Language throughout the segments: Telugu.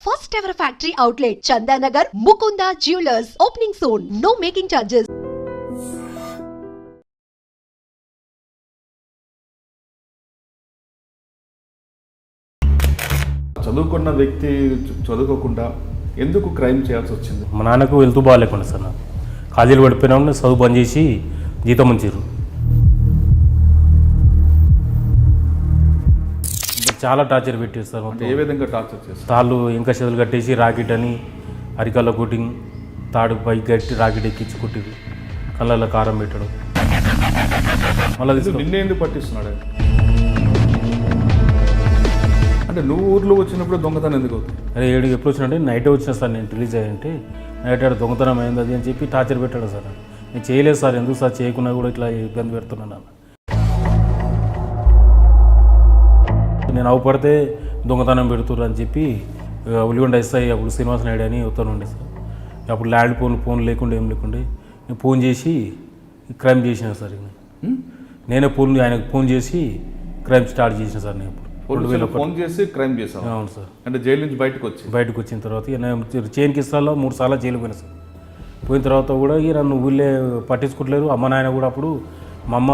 First ever factory outlet, Chandanagar, Mukunda Jewelers. Opening soon. No making charges. చదువుకున్న వ్యక్తి చదువుకోకుండా ఎందుకు క్రైమ్ చేయాల్సి వచ్చింది? మా నాన్నకు వెళ్తూ బాగాలేకుండా సార్ నాకు కాలేజీలు పడిపోయినా చదువు బంద్ చేసి జీతం ఉంచారు. చాలా టార్చర్ పెట్టారు సార్. ఏ విధంగా టార్చర్ చేస్తారు? తాళ్ళు ఇంకా చెదులు కట్టేసి రాకెట్ అని అరికల్లో కొట్టింగ్ తాడు పైకి కట్టి రాకెట్ ఎక్కించి కొట్టిరు, కళ్ళల్లో కారం పెట్టడం. మళ్ళీ నిన్నే ఎందుకు పట్టిస్తున్నాడు? అంటే నువ్వు ఊర్లో వచ్చినప్పుడు దొంగతనం ఎందుకు అవుతుంది? అరే ఏడు ఎప్పుడు వచ్చినట్టే నైటే వచ్చిన సార్, నేను రిలీజ్ అయ్యంటే నైట్ ఆడ దొంగతనం అయింది అది అని చెప్పి టార్చర్ పెట్టాడు సార్. నేను చేయలేదు సార్, ఎందుకు సార్ చేయకున్నా కూడా ఇట్లా ఇబ్బంది పెడుతున్నాను. నేను అవపడితే దొంగతనం పెడుతుర్రు అని చెప్పి ఉల్లిగొండ ఎస్ఐ అప్పుడు శ్రీనివాస నాయుడు అని అవుతాను ఉండే సార్. అప్పుడు ల్యాండ్ ఫోన్ లేకుండా ఏం లేకుండా నేను ఫోన్ చేసి క్రైమ్ చేసిన సార్. నేనే ఆయనకు ఫోన్ చేసి క్రైమ్ స్టార్ట్ చేసిన సార్. నేను ఫోన్ చేసి క్రైమ్ చేశాను. అవును సార్. అంటే జైలు నుంచి బయటకు వచ్చిన తర్వాత నేను చైన్ కిస్తాలో 3 సార్లు జైలు పోయినా సార్. పోయిన తర్వాత కూడా నన్ను ఊళ్ళే పట్టించుకోవట్లేరు. అమ్మ నాయన కూడా అప్పుడు మా అమ్మ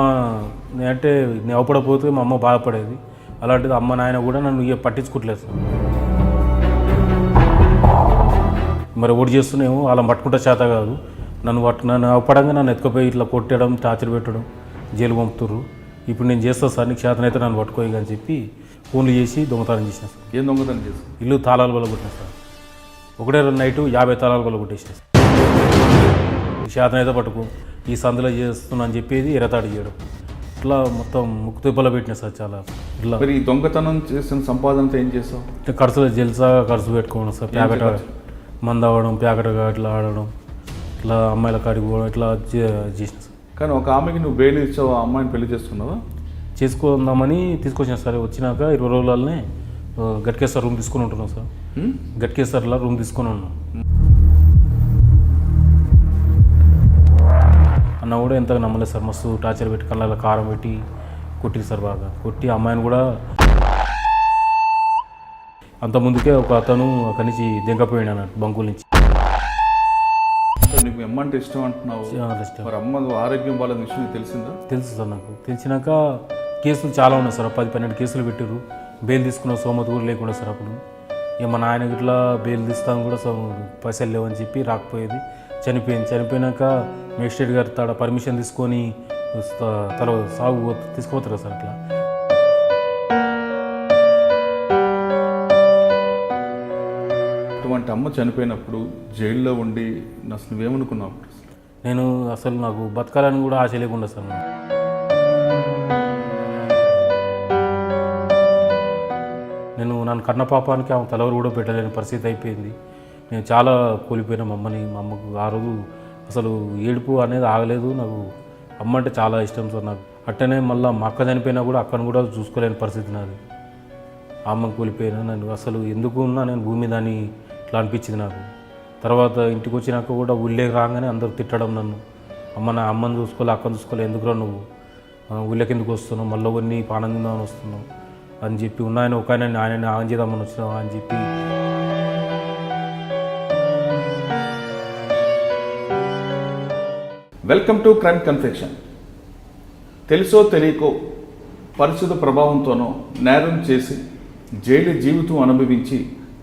అంటే నేను అవపడపోతే మా అమ్మ బాధపడేది. అలాంటిది అమ్మ నాయన కూడా నన్ను పట్టించుకోవట్లేదు సార్. మరి ఓడి చేస్తున్నామో వాళ్ళని పట్టుకుంటే చేత కాదు. నన్ను అవపడంగా నన్ను ఎత్తుకుపోయి ఇట్లా కొట్టడం, టార్చర్ పెట్టడం, జైలు పంపుతుర్రు. ఇప్పుడు నేను చేస్తాను సార్, నీకు చేతనైతే నన్ను పట్టుకోయి అని చెప్పి ఫోన్లు చేసి దొంగతనం చేసిన సార్. ఏం దొంగతనం చేసి? ఇల్లు తాళాలు వల్ల కొట్టిన సార్. ఒకటే నైటు 50 తాళాలు వల్ల కొట్టేసిన సార్. చేతనైతే పట్టుకో, ఈ సందులో చేస్తున్నా అని చెప్పేది ఎరతాడు చేయడం, ఇట్లా మొత్తం ముక్కు తిప్పలో పెట్టిన సార్. చాలా ఇట్లా. మరి ఈ దొంగతనం చేసిన సంపాదనతో ఏం చేస్తావు? ఇట్లా ఖర్చులు జల్సా ఖర్చు పెట్టుకోవడం సార్. ప్యాకెట్ మందు అవ్వడం, ప్యాకెట్గా ఇట్లా ఆడడం, ఇట్లా అమ్మాయిల కాడికి పోవడం, ఇట్లా చేసిన సార్. కానీ ఒక ఆమెకి నువ్వు బెయిల్ ఇచ్చావు, ఆ అమ్మాయిని పెళ్లి చేసుకున్నావా? చేసుకుందామని తీసుకొచ్చిన సార్. వచ్చినాక 20 రోజులనే గట్కేశ్వర్ రూమ్ తీసుకుని ఉంటున్నాం సార్. గట్కేశ్వర్లో రూమ్ తీసుకొని ఉన్నాం. అన్న కూడా ఎంతగా నమ్మలేదు సార్. మస్తు టార్చర్ పెట్టి కళ్ళలో కారం పెట్టి కొట్టింది సార్. బాగా కొట్టి అమ్మాయిని కూడా అంత ముందుకే ఒక అతను అక్కడి నుంచి దింకపోయాడు అన్నట్టు బంకుల నుంచి. నీకు ఎమ్మంటే ఇష్టం అంటున్నావు, మరి అమ్మ ఆరోగ్యం వాళ్ళ విషయం తెలిసిందా? తెలుసు సార్. నాకు తెలిసినాక కేసులు చాలా ఉన్నాయి సార్. 10-12 కేసులు పెట్టారు. బెయిల్ తీసుకున్న సోమతి కూడా లేకుండా సార్. అప్పుడు ఇక మా నాయనకి ఇట్లా బెయిల్ తీస్తాను కూడా పైసలు లేవని చెప్పి రాకపోయేది. చనిపోయినాక మేజిస్ట్రేట్ గారు తాడ పర్మిషన్ తీసుకొని సాగు తీసుకుపోతారు సార్. అట్లా అటువంటి అమ్మ చనిపోయినప్పుడు జైల్లో ఉండి అసలు నువ్వేమనుకున్నావు? నేను అసలు నాకు బతకాలని కూడా ఆశ లేకుండా సార్. నేను నన్ను కన్న పాపానికి ఆమె తలవరు కూడా పెట్టలేని పరిస్థితి అయిపోయింది. నేను చాలా కోల్పోయినా మా అమ్మకు. ఆ రోజు అసలు ఏడుపు అనేది ఆగలేదు. నాకు అమ్మ అంటే చాలా ఇష్టం సార్ నాకు. అట్టనే మళ్ళీ మా అక్క చనిపోయినా కూడా అక్కను కూడా చూసుకోలేని పరిస్థితి నాది. అమ్మకు కోల్పోయినా నేను అసలు ఎందుకు ఉన్నా నేను భూమి దాన్ని ఇట్లా అనిపించింది నాకు. తర్వాత ఇంటికి వచ్చినాక కూడా ఊళ్ళేకి రాగానే అందరూ తిట్టడం నన్ను. అమ్మని చూసుకోలే, అక్కను చూసుకోలే, ఎందుకురా నువ్వు ఊళ్ళకి ఎందుకు వస్తున్నావు, మళ్ళీ కొన్ని ఆనందిందామని వస్తున్నావు అని చెప్పి ఉన్నాయని ఒక ఆయన ఆన్ చేద్దామని వచ్చినావు అని చెప్పి. Welcome to crime confession. తెలుసో తెలియకో పరిస్థితి ప్రభావంతోనో నేరం చేసి జైలు జీవితం అనుభవించి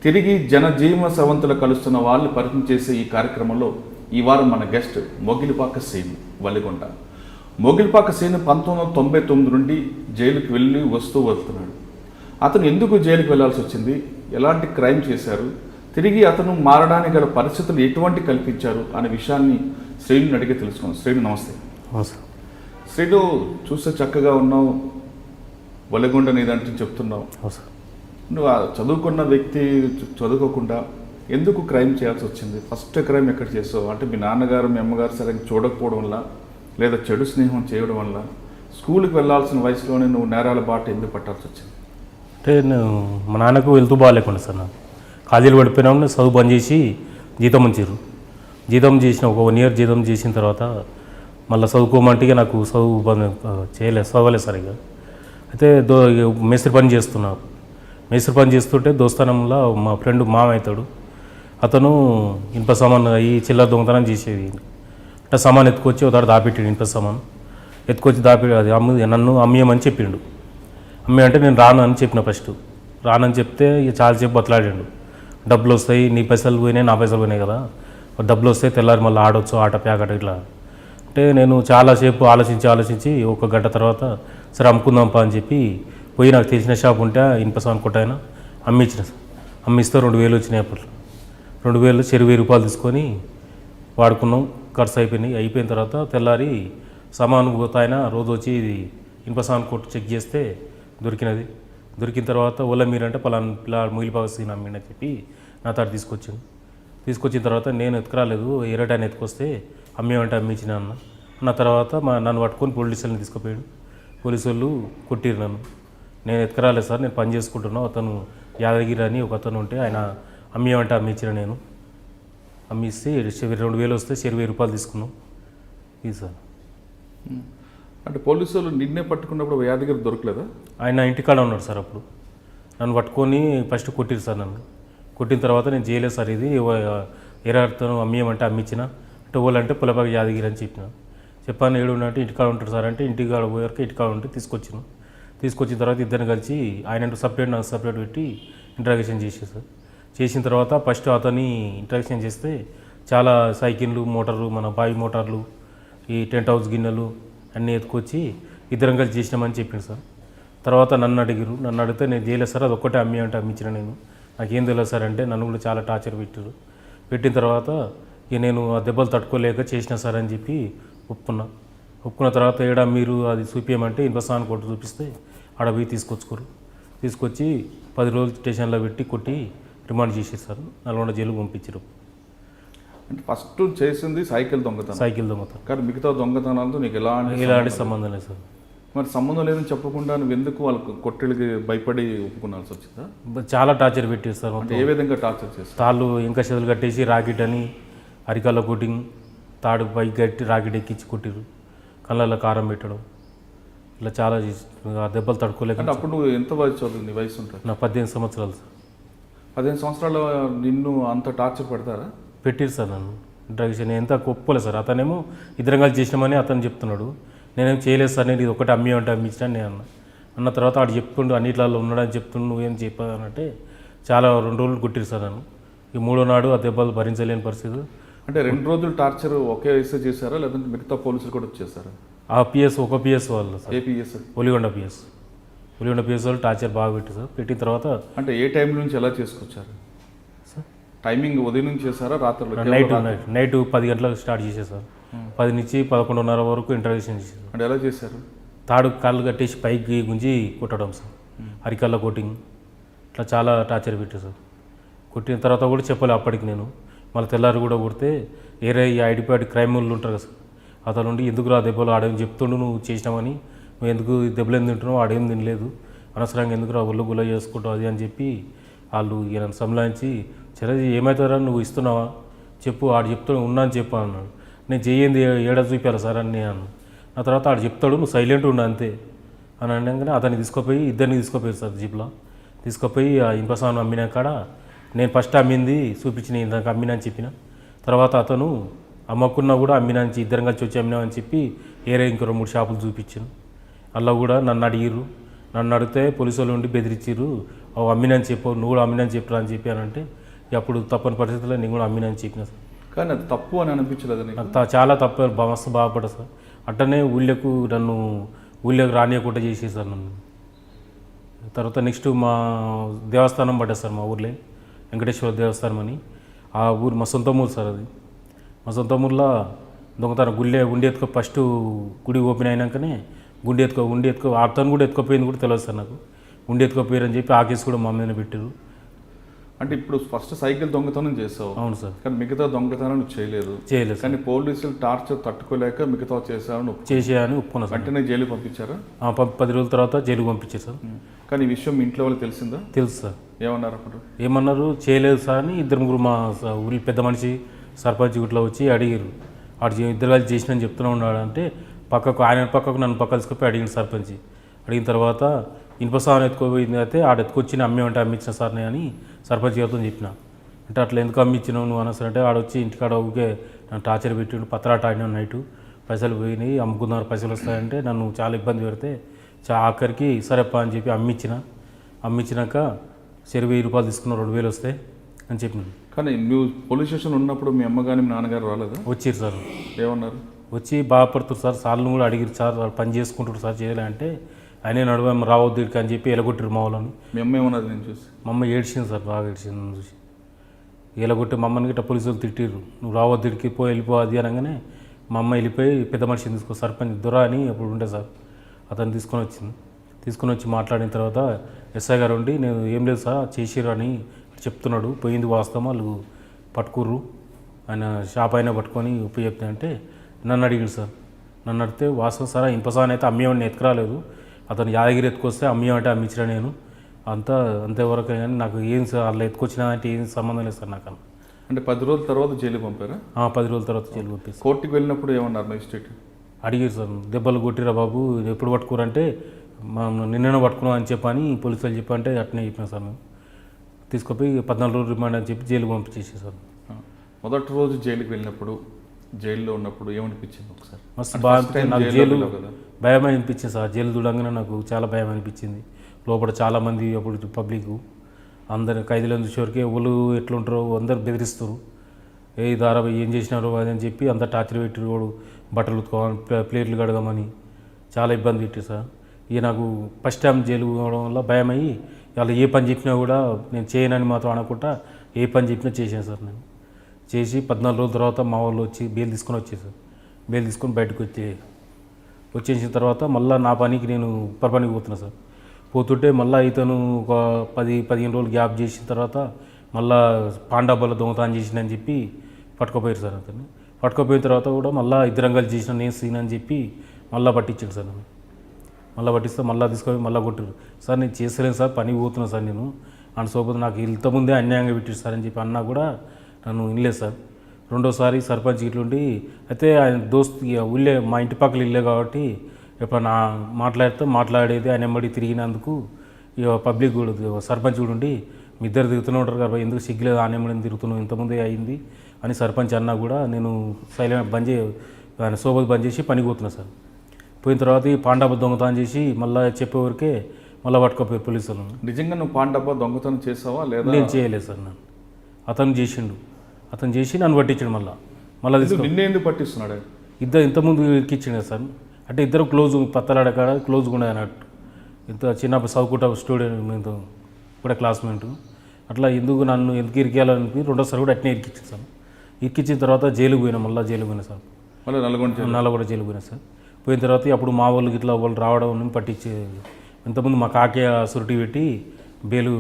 తిరిగి జనజీవన సవంతులు కలుస్తున్న వాళ్ళని పరిచయం చేసే ఈ కార్యక్రమంలో ఈ వారం మన గెస్ట్ మొగిలిపాక శ్రీను వల్లిగొండ. మొగిలిపాక శ్రీను 1999 నుండి జైలుకి వెళ్ళి వస్తున్నాడు. అతను ఎందుకు జైలుకి వెళ్లాల్సి వచ్చింది, ఎలాంటి క్రైమ్ చేశారు, తిరిగి అతను మారడానికి గల పరిస్థితులు ఎటువంటి కల్పించారు అనే విషయాన్ని శ్రీను అడిగి తెలుసుకున్నాం. శ్రీను నమస్తే. శ్రీను చూస్తే చక్కగా ఉన్నావు, వల్లిగొండ నీదంటే చెప్తున్నావు. నువ్వు చదువుకున్న వ్యక్తి చదువుకోకుండా ఎందుకు క్రైమ్ చేయాల్సి వచ్చింది? ఫస్ట్ క్రైమ్ ఎక్కడ చేసావు? అంటే మీ నాన్నగారు మీ అమ్మగారు సరిగ్గా చూడకపోవడం వల్ల, లేదా చెడు స్నేహం చేయడం వల్ల, స్కూల్కి వెళ్ళాల్సిన వయసులోనే నువ్వు నేరాల బాట ఎందుకు పట్టాల్సి వచ్చింది? అంటే మా నాన్నకు వెళ్తూ బాగాలేకుండా సార్. నాకు కాలేజీలు పడిపోయినా చదువు బంద్ చేసి జీతం ఉంచారు. జీతం చేసిన ఒక 1 year జీతం చేసిన తర్వాత మళ్ళీ చదువుకోమంటే నాకు చదువు చదవలేదు సరిగా. అయితే మేస్త్రి పని చేస్తున్నా. మేస్త్రి పని చేస్తుంటే దోస్తానంలో మా ఫ్రెండ్ మామ అవుతాడు, అతను ఇనుప సామాన్ ఈ చిల్లర దొంగతనం చేసేది. అంటే సామాన్ ఎత్తుకొచ్చి ఒకసారి దాపెట్టాడు, ఇనుప సామాన్ ఎత్తుకొచ్చి దాపెట్టి అది నన్ను అమ్మేయమని చెప్పిండు. అమ్మే అంటే నేను రాను అని చెప్పిన, ఫస్ట్ రానని చెప్తే ఇక చాలాసేపు బతలాడాడు. డబ్బులు వస్తాయి, నీ పైసలు పోయినాయి, నా పైసలు పోయినాయి కదా, డబ్బులు వస్తాయి, తెల్లారి మళ్ళీ ఆడొచ్చు, ఆట ప్యాకట ఇట్లా అంటే నేను చాలాసేపు ఆలోచించి 1 గంట తర్వాత సరే అమ్ముకుందాంపా అని చెప్పి పోయి నాకు తెలిసిన షాప్ ఉంటే ఇనుప సామాన్ కొట్టాయన అమ్మిస్తే 2000 వచ్చినాయి. అప్పుడు 2000 చెరు రూపాయలు తీసుకొని వాడుకున్నాం, ఖర్చు అయిపోయిన తర్వాత తెల్లారి సామాను పోతాయన రోజు వచ్చి ఇది ఇనుప సామాన్ కొట్టు చెక్ చేస్తే దొరికిన తర్వాత ఓలా మీరంటే పలానా పిల్ల ముగిలిపాసిన అమ్మిండని చెప్పి నా తాడు తీసుకొచ్చిన తర్వాత నేను ఎత్తుకురాలేదు, ఎరటాన్ని ఎత్తుకొస్తే అమ్మేమంటే అమ్మించిన అన్న తర్వాత నన్ను పట్టుకొని పోలీసులను తీసుకుపోయాడు. పోలీసు వాళ్ళు కొట్టిరు నన్ను. నేను ఎత్తుకురాలేదు సార్, నేను పని చేసుకుంటున్నాను, అతను యాదగిరి అని ఒక అతను ఉంటే ఆయన అమ్మేమంటే అమ్మించిన, నేను అమ్మిస్తే 2000 వస్తే 2000 రూపాయలు తీసుకున్నాం. ఇది సార్. అంటే పోలీసు వాళ్ళు నిన్నే పట్టుకున్నప్పుడు యాదగిరి దొరకలేదా? ఆయన ఇంటికాడ ఉన్నాడు సార్. అప్పుడు నన్ను పట్టుకొని ఫస్ట్ కొట్టిరు సార్. నన్ను కొట్టిన తర్వాత నేను చేయలేదు సార్, ఇది ఎరతను అమ్మేయమంటే అమ్మించిన అంటే వాళ్ళంటే పులపాక యాదగిరి అని చెప్పాను. ఏడున్నట్టు ఇంటికాడ ఉంటాడు సార్ అంటే ఇంటికాడ పోయేవరకు ఇంటికాడ ఉంటే తీసుకొచ్చిన తర్వాత ఇద్దరిని కలిసి ఆయన సపరేట్ నాకు సపరేట్ పెట్టి ఇంట్రాగేషన్ చేసేసారు. చేసిన తర్వాత ఫస్ట్ అతన్ని ఇంట్రాగేషన్ చేస్తే చాలా సైకిళ్ళు, మోటార్లు, మన బావి మోటార్లు, ఈ టెంట్ హౌస్ గిన్నెలు అన్నీ ఎత్తుకొచ్చి ఇద్దరం కలిసి చేసినామని చెప్పింది సార్. తర్వాత నన్ను అడిగితే నేను చేయలేదు సార్, అది ఒక్కటే అంటే అమ్మించిన, నేను నాకేం తెలియదు సార్ అంటే నన్ను కూడా చాలా టార్చర్ పెట్టిన తర్వాత ఇక నేను ఆ దెబ్బలు తట్టుకోలేక చేసిన సార్ అని చెప్పి ఒప్పుకున్న తర్వాత ఏడా మీరు అది చూపించమంటే ఇనుప సామాన్ కొట్టు చూపిస్తే ఆడ పోయి తీసుకొచ్చి 10 రోజులు స్టేషన్లో పెట్టి కొట్టి రిమాండ్ చేసేది సార్. నల్గొండ జైలు పంపించారు. అంటే ఫస్ట్ చేసింది సైకిల్ దొంగతనం కానీ మిగతా దొంగతనాలతో నీకు ఎలాంటి సంబంధం లేదు సార్. మరి సంబంధం లేదని చెప్పకుండా నువ్వు ఎందుకు వాళ్ళకు కొట్టెళ్ళకి భయపడి ఒప్పుకున్నాల్సి వచ్చిందా? చాలా టార్చర్ పెట్టారు సార్. ఏ విధంగా టార్చర్ చేస్తారు? తాళ్ళు ఇంకా చేతులు కట్టేసి రాకెట్ అని అరికాల్లో కొట్టింగ్, తాడు పైకి కట్టి రాకెట్ ఎక్కించి కొట్టిరు, కళ్ళల్లో కారం పెట్టడం, ఇలా చాలా దెబ్బలు తట్టుకోలేక. అప్పుడు నువ్వు ఎంత వయసు నీ వయసు ఉంటుంది? నా 18 సంవత్సరాలు సార్. 15 సంవత్సరాలు నిన్ను అంత టార్చర్ పెడతారా? పెట్టిరు సార్ నన్ను. డ్రగ్స్ నేను ఎంత ఒప్పుకోలేదు సార్. అతనేమో ఇద్దరం కలిసి చేసినామని అతను చెప్తున్నాడు, నేనేం చేయలేదు సార్, నేను ఇది ఒకటి అమ్మింటే అమ్మించిన నేను అన్న తర్వాత వాడు చెప్తుండు అన్నిట్లలో ఉన్నాడని చెప్తుండు, నువ్వేం చెప్పానంటే చాలా 2 రోజులు కొట్టిరు సార్ నన్ను. ఈ 3వ నాడు ఆ దెబ్బలు భరించలేని పరిస్థితి. అంటే 2 రోజులు టార్చర్ ఒకే వయసు చేశారా లేదంటే మిగతా పోలీసులు కూడా వచ్చేసారా? ఆ పిఎస్ ఒక పిఎస్ వాళ్ళు సార్. ఏ పిఎస్? ఒలిగొండ పిఎస్ వాళ్ళు టార్చర్ బాగా పెట్టారు సార్. పెట్టిన తర్వాత అంటే ఏ టైం నుంచి ఎలా చేసుకొచ్చారు సార్? టైమింగ్ ఉదయం నుంచి చేశారా రాత్రి? నైట్ 10 గంటలకు స్టార్ట్ చేసేసారు. 10 నుంచి 11:30 వరకు ఇంటర్వ్యూషన్ చేశారు. అంటే ఎలా చేశారు? తాడు కాళ్ళు కట్టేసి పైకి గుంజి కొట్టడం సార్, అరికాళ్ళ కోటింగ్, ఇట్లా చాలా టార్చర్ పెట్టారు సార్. కొట్టిన తర్వాత కూడా చెప్పలే అప్పటికి నేను. మళ్ళీ తెల్లారి కూడా కొడితే ఏరే ఈ ఐడిపాడ్ క్రైమ్ వాళ్ళు ఉంటారు కదా సార్, అతను నుండి ఎందుకు రా దెబ్బలు ఆడేం చెప్తుండు, నువ్వు చేసినామని, నువ్వు ఎందుకు దెబ్బలు ఎందుకు తింటున్నావు, ఆడేం తినలేదు, అనవసరంగా ఎందుకు రా ఒళ్ళు గుల్ల చేసుకుంటావు అది అని చెప్పి వాళ్ళు నన్ను సంలాయించి చిరజీ ఏమవుతారా నువ్వు ఇస్తున్నావా చెప్పు, ఆడు చెప్తాడు ఉన్నా అని చెప్పు అన్నాడు. నేను చెయ్యింది ఏడా చూపించాలి సార్ అని నేను. ఆ తర్వాత ఆడు చెప్తాడు నువ్వు సైలెంట్ ఉండు అంతే అని అనగానే అతన్ని ఇద్దరిని తీసుకుపోయారు సార్ జీప్లో. తీసుకుపోయి ఆ ఇనుప సామాను అమ్మిన కాడ నేను ఫస్ట్ అమ్మింది చూపించిన, ఇందాక అమ్మినా అని చెప్పిన. తర్వాత అతను అమ్మకున్నా కూడా అమ్మినా అని ఇద్దరం కలిసి వచ్చి అమ్మినా అని చెప్పి ఏరే ఇంకో 2-3 షాపులు చూపించాను. అలా కూడా నన్ను అడిగిర్రు. నన్ను అడిగితే పోలీసు వాళ్ళు ఉండి బెదిరించారు, అమ్మినా అని చెప్పు, నువ్వు కూడా అమ్మినా అని చెప్పరా అని చెప్పానంటే అప్పుడు తప్పని పరిస్థితుల్లో నేను కూడా అమ్మినా అని చెప్పిన సార్. కానీ అది తప్పు అని అనిపించలేదు నాకు? చాలా తప్పు, మస్తు బాధపడ్డా సార్. అట్టనే నన్ను ఊళ్ళోకి రానియకుండా చేసేసారు నన్ను. తర్వాత నెక్స్ట్ మా దేవస్థానం పడ్డా సార్, మా ఊర్లో వెంకటేశ్వర దేవస్థానం అని. ఆ ఊరు మా సొంత ఊరు సార్. అది మా సొంత ఊర్లో దొంగతనం గుండె ఎత్తుకో ఫస్ట్ గుడి ఓపెన్ అయినాకనే గుండె ఎత్తుకో అతను కూడా ఎత్తుకోపోయింది కూడా తెలియదు సార్ నాకు. గుండె ఎత్తుకోపోయారని చెప్పి ఆ కేసు కూడా మా మీద పెట్టారు. అంటే ఇప్పుడు ఫస్ట్ సైకిల్ దొంగతనం చేసావు? అవును సార్. కానీ మిగతా దొంగతనం చేయలేదు. కానీ పోలీసులు టార్చర్ తట్టుకోలేక మిగతా చేసేయని ఒప్పుకున్నా సార్. అంటే జైలు పంపించారా? 10 రోజుల తర్వాత జైలు పంపించారు సార్. కానీ ఈ విషయం మీ ఇంట్లో వాళ్ళకి తెలిసిందా? తెలుసు సార్. ఏమన్నారు అప్పుడు? ఏమన్నారు, చేయలేదు సార్ అని 2-3 మా ఊరి పెద్ద మనిషి సర్పంచ్ ఇట్లా వచ్చి అడిగారు. ఇద్దరు కలిసి చేసిన చెప్తూనే ఉన్నాడు అంటే నన్ను పక్కకు తీసుకుపోయి అడిగిన సర్పంచ్. అడిగిన తర్వాత ఇనుప సామాన్ ఎత్తుకోపోయింది అయితే ఆడ ఎత్తుకొచ్చి అమ్మేమంటే అమ్మించిన సార్ అని సర్పంచ్ గారితో చెప్పిన. అంటే అట్లా ఎందుకు అమ్మించినావు నువ్వు అనసరంటే ఆడొచ్చి ఇంటికాడ ఊకే నన్ను టార్చర్ పెట్టిండు, పత్రాట ఆడినాడు నైటు, పైసలు పోయినాయి అమ్ముకున్నారు పైసలు వస్తాయంటే నన్ను చాలా ఇబ్బంది పెడితే ఆఖరికి సరేప్ప అని చెప్పి అమ్మించినాక సరే 1000 రూపాయలు తీసుకున్న 2000 వస్తాయి అని చెప్పినాను. కానీ నువ్వు పోలీస్ స్టేషన్ ఉన్నప్పుడు మీ అమ్మగాని మీ నాన్నగారు రాలేదా? వచ్చారు సార్. ఏమన్నారు? వచ్చి బాధపడుతున్నారు సార్, సార్లు కూడా అడిగారు సార్, వాళ్ళు పని చేసుకుంటారు సార్ చేయలే అంటే ఆయనే నడువ రావద్దు ఇక్కడికి అని చెప్పి ఎలగొట్టారు మా వాళ్ళని. మీ అమ్మ ఏమన్నది నేను చూసి? మా అమ్మ ఏడ్చింది సార్, బాగా ఏడ్చింది నన్ను చూసి. ఎలగొట్టి మా అమ్మని గిట్ట పోలీసులు తిట్టిర్రు, నువ్వు రావద్దు ఇక్కడికి వెళ్ళిపో అది అనగానే మా అమ్మ వెళ్ళిపోయి పెద్ద మనిషిని తీసుకో సర్పంచ్ దొరా అని అప్పుడు ఉండే సార్, అతను తీసుకొని వచ్చి మాట్లాడిన తర్వాత ఎస్ఐ గారు ఉండి నేను ఏం లేదు సార్ చేసిర్రు అని చెప్తున్నాడు, పోయింది వాస్తవం, వాళ్ళు పట్టుకుర్రు ఆయన షాప్ అయినా పట్టుకొని ఉప్పు చెప్తే అంటే నన్ను అడిగాడు సార్. నన్ను అడిగితే వాస్తవం సార్ ఇంపసాన్ అయితే అమ్మేవాడిని ఎత్తుకురాలేదు, అతను యాదగిరి ఎత్తుకొస్తే అమ్మేమంటే అమ్మించిన నేను అంతేవరకు కానీ నాకు ఏం సార్ అలా ఎత్తుకొచ్చినా అంటే ఏం సంబంధం లేదు సార్ నాకు. అంటే 10 రోజుల తర్వాత జైలుకి పంపారా? 10 రోజుల తర్వాత జైలు పంపేసి. కోర్టుకి వెళ్ళినప్పుడు ఏమన్నారు మెజిస్ట్రేట్? అడిగారు సార్, దెబ్బలు కొట్టిరా బాబు ఎప్పుడు పట్టుకురంటే నిన్న పట్టుకున్నాం అని చెప్పని పోలీసులు చెప్పంటే అట్నే చెప్పిన సార్. మేము తీసుకుపోయి 14 రోజులు రిమాండ్ అని చెప్పి జైలుకి పంపించేసారు. మొదటి రోజు జైలుకి వెళ్ళినప్పుడు జైల్లో ఉన్నప్పుడు ఏమనిపించింది ఒకసారి? మస్తు బాగా అనిపించింది నాకు, జైలు భయం అనిపించింది సార్. జైలు చూడంగానే నాకు చాలా భయం అనిపించింది. లోపల చాలామంది అప్పుడు పబ్లిక్ అందరు ఖైదీలను చూసేవరకు ఎవరు ఎట్లుంటారో అందరు బెదిరిస్తారు, ఏ దారా ఏం చేసినారో అది అని చెప్పి అంత టార్చర్ పెట్టి వాడు బట్టలు ఉతుకోవాలి ప్లేట్లు కడగమని చాలా ఇబ్బంది పెట్టి సార్. ఇక నాకు ఫస్ట్ టైం జైలు పోవడం వల్ల భయం అయ్యి వాళ్ళు ఏ పని చెప్పినా కూడా నేను చేయనని మాత్రం అనకుండా ఏ పని చెప్పినా చేశాను సార్. నేను చేసి 14 రోజుల తర్వాత మా వాళ్ళు వచ్చి బెయిల్ తీసుకొని వచ్చేసారు. బెయిల్ తీసుకొని బయటకు వచ్చేసిన తర్వాత మళ్ళీ నా పనికి నేను పనికి పోతున్నా సార్. పోతుంటే మళ్ళీ ఇతను ఒక 10-15 రోజులు గ్యాప్ చేసిన తర్వాత మళ్ళీ పాండాబాల దొంగతనం చేసిందని చెప్పి పట్టుకుపోయారు సార్. అతన్ని పట్టుకుపోయిన తర్వాత కూడా మళ్ళీ ఇద్దరం కలిసి చేసిన నేను సీన్ అని చెప్పి మళ్ళీ పట్టించాడు సార్. నన్ను మళ్ళీ పట్టిస్తే మళ్ళీ తీసుకొని మళ్ళీ కొట్టారు సార్. నేను చేసలేను సార్, పని పోతున్నా సార్ నేను అని సోపతి నాకు ఇంతకుముందే అన్యాయంగా పెట్టారు సార్ అని చెప్పి అన్నా కూడా నన్ను వినలేదు సార్. రెండోసారి సర్పంచ్ ఇట్లుండి అయితే ఆయన దోస్తు ఊళ్ళే మా ఇంటి పక్కల ఇల్లే కాబట్టి ఎప్పుడన్నా మాట్లాడేది ఆయన ఎమ్మడి తిరిగినందుకు ఇక పబ్లిక్ కూడా సర్పంచ్ కూడా ఉండి మీ ఇద్దరు తిరుగుతూనే ఉంటారు కదా ఎందుకు సిగ్గులేదు ఆయన ఎమ్మడిని తిరుగుతున్నావు ఇంతకుముందే అయింది అని సర్పంచ్ అన్నా కూడా నేను సైలెంట్ ఆయన సోబత్ బంద్ చేసి పనికి పోతున్నా సార్. పోయిన తర్వాత ఈ పాండాబ దొంగతనం చేసి మళ్ళీ చెప్పేవరకే మళ్ళీ పట్టుకోపోయారు పోలీసులు. నిజంగా నువ్వు పాండాబ దొంగతనం చేసావా లేదా? నేను చేయలేదు సార్. నన్ను అతను చేసి నన్ను పట్టించాడు. మళ్ళీ నిన్నే ఎందుకు పట్టిస్తున్నాడు? ఇద్దరు ఇంతకుముందు ఎక్కించాడు సార్. అంటే ఇద్దరు క్లోజ్ పత్తలాడకాడ క్లోజ్గా ఉండే అన్నట్టు. ఇంత చిన్న చదువుకుంటా స్టూడెంట్ మేము కూడా క్లాస్మేట్. అట్లా ఎందుకు నన్ను ఎందుకు ఇరికేయాలని రెండోసారి కూడా అట్నే ఇరికిచ్చాను సార్. ఇరికిచ్చిన తర్వాత జైలుకు పోయినా సార్. మళ్ళీ నల్లగొండ జైలుకు పోయినా సార్. పోయిన తర్వాత అప్పుడు మా వాళ్ళకి ఇట్లా వాళ్ళు రావడం పట్టించే ఇంతకుముందు మా కాకే సురుటి పెట్టి బెయిలు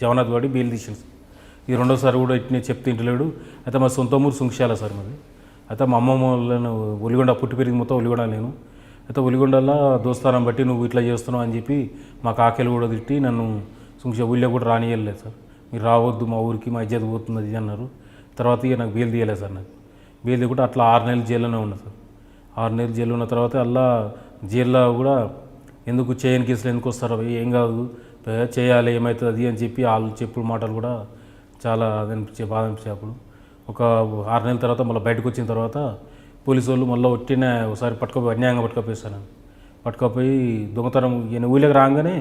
జగన్నాథ్ వాడి బెయిల్ తీసింది సార్. ఈ రెండోసారి కూడా ఇట్నే చెప్తే ఇంటలేడు. అయితే మా సొంత ఊరు సుంక్షాల సార్ మాది. అయితే మా అమ్మమ్మ వాళ్ళను ఒలిగొండ పుట్టి పెరిగి మొత్తం ఒలిగొండ నేను. అయితే ఒలిగొండలో దోస్తానం బట్టి నువ్వు ఇట్లా చేస్తున్నావు అని చెప్పి మా కాకేలు కూడా తిట్టి నన్ను ఊళ్ళో కూడా రానియలేదు సార్. మీరు రావద్దు మా ఊరికి మా ఇజ్జత పోతుంది అన్నారు. తర్వాత ఇక నాకు బెయిల్ తీయలేదు సార్. నాకు బెయిల్ తీయకుండా అట్లా 6 నెలలు జైల్లోనే ఉన్నా సార్. 6 నెలలు జైలు ఉన్న తర్వాత అలా జైల్లో కూడా ఎందుకు చేయని కేసులు ఎందుకు వస్తారో ఏం కాదు చేయాలి ఏమవుతుంది అది అని చెప్పి వాళ్ళు చెప్పుడు మాటలు కూడా చాలా బాధ అనిపించే. అప్పుడు ఒక 6 నెలల తర్వాత మళ్ళీ బయటకు వచ్చిన తర్వాత పోలీసు వాళ్ళు మళ్ళీ ఒట్టిన ఒకసారి అన్యాయంగా పట్టుకపోయేస్తాను. పట్టుకపోయి దొంగతనం నేను ఊళ్ళకి రాగానే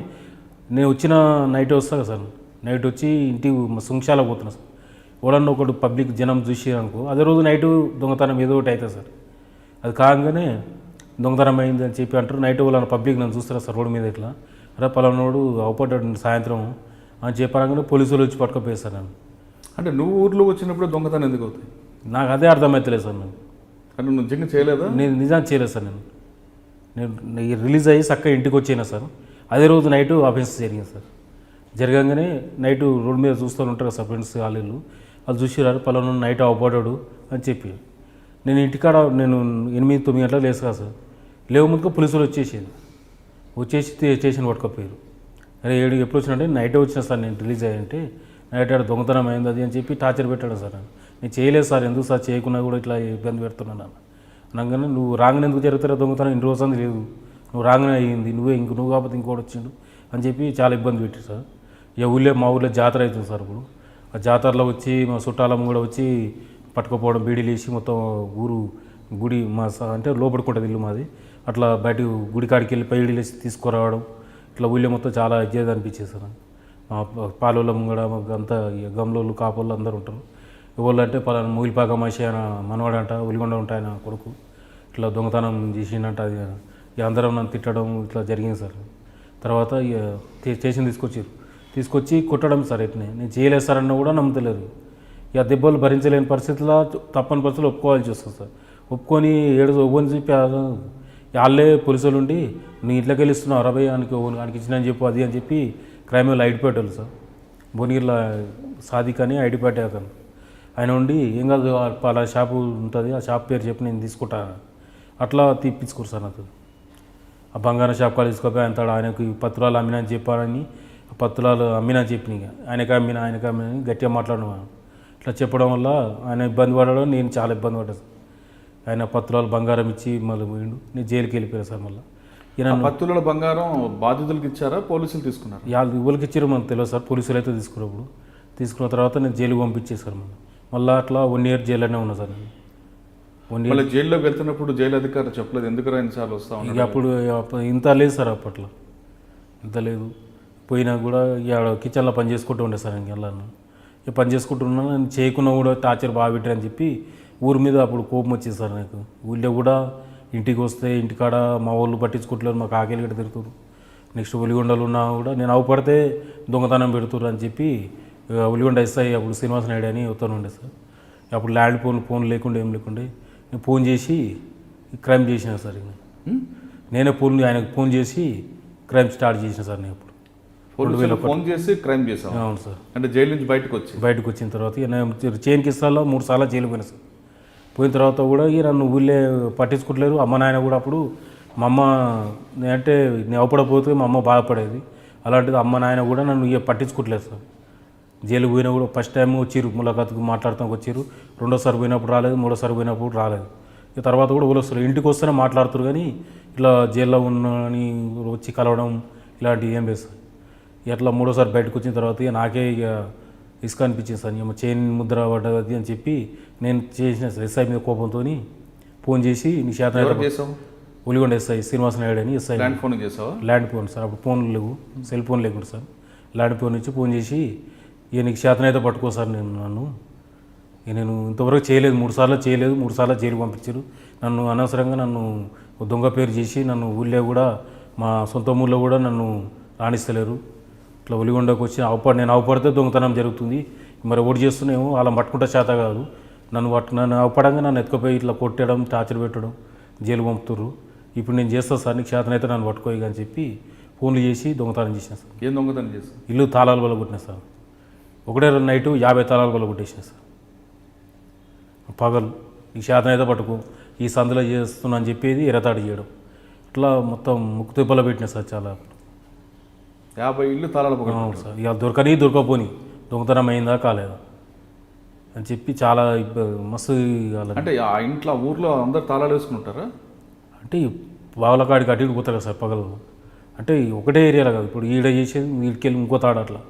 నేను వచ్చిన నైట్ వస్తా కదా సార్. నైట్ వచ్చి ఇంటి సుంక్షాలకు పోతున్నా సార్. ఎవడన్నా ఒకటి పబ్లిక్ జనం చూసి అనుకో అదే రోజు నైటు దొంగతనం ఏదో ఒకటి అవుతుంది సార్. అది కాగానే దొంగతనం అయింది అని చెప్పి అంటారు. నైట్ వాళ్ళని పబ్లిక్ నన్ను చూస్తారు సార్ రోడ్డు మీద ఇట్లా అరే పలానోడు అవపడ్డాడు సాయంత్రం అని చెప్పగానే పోలీసులు వచ్చి పట్టుకపోయేస్తారు నన్ను. అంటే నువ్వు ఊర్లో వచ్చినప్పుడు దొంగతనం ఎందుకు అవుతాయి? నాకు అదే అర్థమవుతలేదు సార్. నేను అంటే నువ్వు నిజంగా చేయలేదా? నేను నిజంగా చేయలేదు సార్. నేను రిలీజ్ అయ్యి చక్కగా ఇంటికి వచ్చాను సార్. అదే రోజు నైటు ఆఫెన్స్ జరిగింది సార్. జరగంగానే నైటు రోడ్డు మీద చూస్తూ ఉంటారు సార్ ఫ్రెండ్స్ వాళ్ళు చూసిరారు పలానా నైట్ అవపడ్డాడు అని చెప్పి నేను ఇంటికాడ నేను 8-9 గంటలకు లేసు కదా సార్. లేవు ముందుకు పోలీసులు వచ్చేసి స్టేషన్ పట్టుకపోయారు. అరే 7 ఎప్పుడు వచ్చినంటే నైటే వచ్చినా సార్ నేను రిలీజ్ అయ్యంటే నైట్ ఆడ దొంగతనం అయింది అది అని చెప్పి టార్చర్ పెట్టాడు సార్. నేను చేయలేదు సార్, ఎందుకు సార్ చేయకున్నా కూడా ఇట్లా ఇబ్బంది పెడుతున్నాను అనగానే నువ్వు రాగానే ఎందుకు జరుగుతారో దొంగతనం ఇన్ని రోజులు లేదు నువ్వు రాగానే అయ్యింది, నువ్వు కాకపోతే ఇంకోటి వచ్చిండు అని చెప్పి చాలా ఇబ్బంది పెట్టారు సార్. ఇక మా ఊళ్ళో జాతర అవుతుంది సార్. ఇప్పుడు ఆ జాతరలో వచ్చి మా చుట్టాలమ్మ కూడా వచ్చి పట్టుకుపోవడం, బీడీలు వేసి మొత్తం ఊరు గుడి అంటే లోపడుకుంటుంది ఇల్లు మాది, అట్లా బయట గుడి కాడికి వెళ్ళి పైడీలు వేసి తీసుకురావడం, ఇట్లా ఊళ్ళో మొత్తం చాలా ఇజ్జేది అనిపించేది సార్. మా పాలోళ్ళ ముంగడ అంతా గమ్లోళ్ళు కాపోళ్ళు అందరూ ఉంటారు. ఎవరు అంటే పలానా మూగిలిపాక మనిషి ఆయన మనవాడంట, ఉలిగొండ ఉంటాయన కొడుకు ఇట్లా దొంగతనం చేసిండంట. అది ఇక అందరం నన్ను తిట్టడం ఇట్లా జరిగింది సార్. తర్వాత ఇక స్టేషన్ తీసుకొచ్చి కొట్టడం సార్. ఎట్నే నేను చేయలేదు సార్ అన్న కూడా నమ్మతలేదు. ఇక దెబ్బలు భరించలేని పరిస్థితుల్లో తప్పని పరిస్థితులు ఒప్పుకోవాల్సి వస్తుంది సార్. ఒప్పుకొని ఒవ్వని చెప్పి వాళ్ళే పోలీసులు ఉండి నీ ఇంట్లోకి వెళ్ళిస్తున్నావు 60 ఆయనకి ఇచ్చినని చెప్పు అది అని చెప్పి క్రైమ్ వాళ్ళు ఐడిపేటోళ్ళు సార్. భువనగిరిలో సాదిక్ అని ఐడిపేట అతను ఆయన ఉండి ఏం కాదు అలా షాపు ఉంటుంది, ఆ షాప్ పేరు చెప్పి నేను తీసుకుంటాను అట్లా తీపించుకోరు సార్. నాకు ఆ బంగారం షాప్ కాడ తీసుకోపోయి ఆయనకి పత్రాలు అమ్మినా అని చెప్పానని, పత్రాలు అమ్మినా చెప్పిన ఆయనకి అమ్మినా గట్టిగా మాట్లాడడం ఇట్లా చెప్పడం వల్ల ఆయన ఇబ్బంది పడడం, నేను చాలా ఇబ్బంది పడ్డాను సార్. ఆయన పత్రాలు బంగారం ఇచ్చి మళ్ళీ పోయిండు, నేను జైలుకి వెళ్ళిపోయాను సార్. మళ్ళీ పత్తుల బంగారం బాధితులకు ఇచ్చారా, పోలీసులు తీసుకున్నారు? ఎవరికి ఇచ్చారో మనకు తెలియదు సార్. పోలీసులు అయితే తీసుకున్న తర్వాత నేను జైలుకి పంపించేసారు. మళ్ళీ అట్లా 1 year జైల్లోనే ఉన్నా సార్. మళ్ళీ జైల్లోకి వెళ్తున్నప్పుడు జైలు అధికారులు చెప్పలేదు ఎందుకు ఎన్నిసార్లు వస్తా ఇక అప్పుడు ఇంత లేదు సార్. అప్పట్లో ఇంత లేదు. పోయినా కూడా ఇక కిచెన్లో పని చేసుకుంటూ ఉండే సార్. ఇంకెళ్ళాను ఇక పని చేసుకుంటూ ఉన్నాను. నేను చేయకున్నా కూడా టార్చర్ బాగా పెట్టారని చెప్పి ఊరి మీద అప్పుడు కోపం వచ్చింది సార్ నాకు. ఊళ్ళో కూడా ఇంటికి వస్తే ఇంటికాడ మా వాళ్ళు పట్టించుకోవట్లేదు, మాకు ఆకలి గట్ట తిరుగుతారు. నెక్స్ట్ ఒలిగొండలు ఉన్నా కూడా నేను అవపడితే దొంగతనం పెడుతురు అని చెప్పి ఒలిగొండ ఎస్ఐ అప్పుడు శ్రీనివాస నాయుడు అని వస్తాను ఉండే సార్. అప్పుడు ల్యాండ్ ఫోన్ లేకుండా ఏం లేకుండా నేను ఫోన్ చేసి క్రైమ్ చేసిన సార్. నేనే ఆయనకు ఫోన్ చేసి క్రైమ్ స్టార్ట్ చేసిన సార్. నేను అప్పుడు ఫోన్ చేసి క్రైమ్ చేశాను. అవును సార్. అంటే జైలు నుంచి బయటకు వచ్చిన తర్వాత నేను చైన్ కిస్తాల్లో 3 సార్లు జైలు పోయినా సార్. పోయిన తర్వాత కూడా ఇక నన్ను ఊళ్ళే పట్టించుకోవట్లేరు. అమ్మ నాయన కూడా అప్పుడు మా అమ్మ అంటే నేను అవపడపోతే మా అమ్మ బాధపడేది. అలాంటిది అమ్మ నాయన కూడా నన్ను ఇక పట్టించుకోవట్లేదు సార్. జైలు పోయినా కూడా ఫస్ట్ టైం వచ్చిర్రు, ములాఖాతుకు మాట్లాడతానికి వచ్చిర్రు. 2వ సారి పోయినప్పుడు రాలేదు, 3వ సారి పోయినప్పుడు రాలేదు. ఇక తర్వాత కూడా ఊళ్ళు వస్తారు, ఇంటికి వస్తేనే మాట్లాడుతారు కానీ ఇట్లా జైల్లో ఉన్నని వచ్చి కలవడం ఇలాంటివి ఏం లేదు సార్. ఇట్లా 3వ సారి బయటకు వచ్చిన తర్వాత ఇక నాకే ఇక ఇసుక అనిపించింది సార్. ఏమో చైన్ ముద్ర పడ్డది అని చెప్పి నేను చేసిన ఎస్ఐ మీద కోపంతో ఫోన్ చేసి నీ చేత ఒలిగొండ ఎస్ఐ శ్రీనివాస నాయుడు అని ఎస్ఐ ల్యాండ్ ఫోన్ సార్. అప్పుడు ఫోన్లు లేవు, సెల్ ఫోన్ లేకుండా సార్. ల్యాండ్ ఫోన్ నుంచి ఫోన్ చేసి ఇక నీకు చేతనైతే పట్టుకో సార్ నన్ను నేను ఇంతవరకు చేయలేదు, 3 సార్లు చేయలేదు, 3 సార్లు జైలు పంపించారు. నన్ను అనవసరంగా నన్ను దొంగ పేరు చేసి నన్ను ఊళ్ళో కూడా మా సొంత ఊళ్ళో కూడా నన్ను రాణిస్తలేరు. ఇట్లా ఒలిగొండకు వచ్చి నేను అవపడితే దొంగతనం జరుగుతుంది, మరి ఓడి చేస్తున్నామో వాళ్ళని పట్టుకుంటే చేత కాదు. నన్ను అవపడంగా నన్ను ఎత్తుకుపోయి ఇట్లా కొట్టడం, టార్చర్ పెట్టడం, జైలు పంపుతుర్రు. ఇప్పుడు నేను చేస్తాను సార్, నీకు చేతనైతే నన్ను పట్టుకోయి అని చెప్పి ఫోన్లు చేసి దొంగతనం చేసిన సార్. ఏం దొంగతనం చేస్తాను? ఇల్లు తాళాలు వల్ల కొట్టిన సార్. ఒకటే నైటు 50 తాళాల వల్ల కొట్టేసిన సార్. పగలు ఈ చేతనైతే పట్టుకో, ఈ సందులో చేస్తున్నా అని చెప్పేది ఎరతాడు చేయడం, ఇట్లా మొత్తం ముక్కు తిప్పలో పెట్టిన సార్. చాలా 50 ఇల్లు తాళాలు సార్. ఇక దొరకపోని దొంగతనం అయిందా కాలేదా అని చెప్పి చాలా మస్తు. అంటే ఆ ఇంట్లో ఊర్లో అందరు తాళాలు వేసుకుంటారా? అంటే బావుల కాడికి అటు ఇటు పోతారు కదా సార్ పగలు. అంటే ఒకటే ఏరియాలో కాదు, ఇప్పుడు ఈడ చేసేది వీడికెళ్ళి ఇంకో తాడు అట్లా.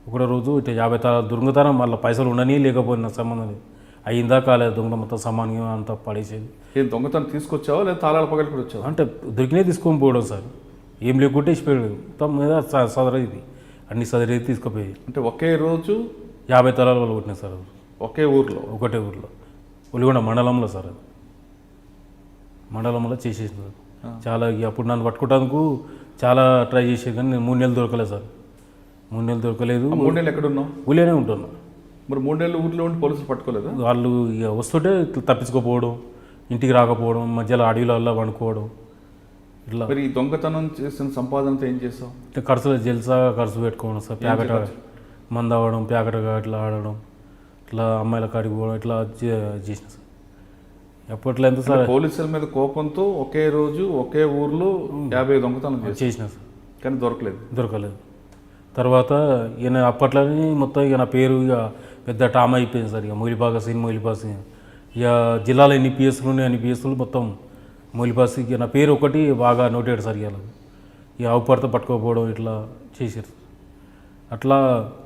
ఒకటే రోజు ఇట్లా 50 తాళాలు దొంగతనం, మళ్ళీ పైసలు ఉండని లేకపోయినా సంబంధం లేదు. అయిందా కాలేదు దొంగ మొత్తం సమానంగా అంతా పడేసేది. ఏం దొంగతనం తీసుకొచ్చావా లేదా తాళాల పగలు కూడా వచ్చావా? అంటే దొరికినే తీసుకొని పోవడం సార్. ఏం లేకుంటే ఇచ్చిపోయాడు మొత్తం మీద సదరైంది, అన్ని సదరైతే తీసుకుపోయి. అంటే ఒకే రోజు 50 తాళాల వల్ల కొట్టినాయి సార్. ఒకటే ఊర్లో ఒలిగొండ మండలంలో సార్. అది మండలంలో చేసేసింది చాలా. అప్పుడు నన్ను పట్టుకోవడానికి చాలా ట్రై చేసేది కానీ నేను 3 నెలలు దొరకలేదు సార్. 3 నెలలు దొరకలేదు. 3 నెలలు ఎక్కడున్నావు? ఊళ్ళోనే ఉంటున్నా. మరి 3 నెలలు ఊళ్ళో ఉండి పోలీసులు పట్టుకోలేదు? వాళ్ళు ఇక వస్తుంటే తప్పించుకోపోవడం, ఇంటికి రాకపోవడం, మధ్యలో అడవిలో వండుకోవడం ఇట్లా. మరి ఈ దొంగతనం చేసిన సంపాదనతో ఏం చేస్తావు? ఇట్లా ఖర్చులు జల్సాగా ఖర్చు పెట్టుకోవడం సార్. ప్యాకెట్ మందు అవ్వడం, ప్యాకెట్గా ఇట్లా ఆడడం, ఇట్లా అమ్మాయిల కాడికి పోవడం, ఇట్లా చేసిన సార్. ఎప్పట్లో ఎంత సార్ పోలీసుల మీద కోపంతో ఒకే రోజు ఒకే ఊర్లో 50 దొంగతనం చేసిన సార్. కానీ దొరకలేదు. తర్వాత ఈయన అప్పట్లోనే మొత్తం ఇక నా పేరు ఇక పెద్ద టామ్ అయిపోయింది సార్. ఇక మొగిలిపాక సీన్. ఇక జిల్లాలో ఎన్ని పిఎస్లు ఉన్నాయి అన్ని పిఎస్లు మొత్తం మూలిపాసికి నా పేరు ఒకటి బాగా నోటెడ్ సార్ ఇవాళ ఈ ఆవు పడత పట్టుకోకపోవడం ఇట్లా చేశారు. అట్లా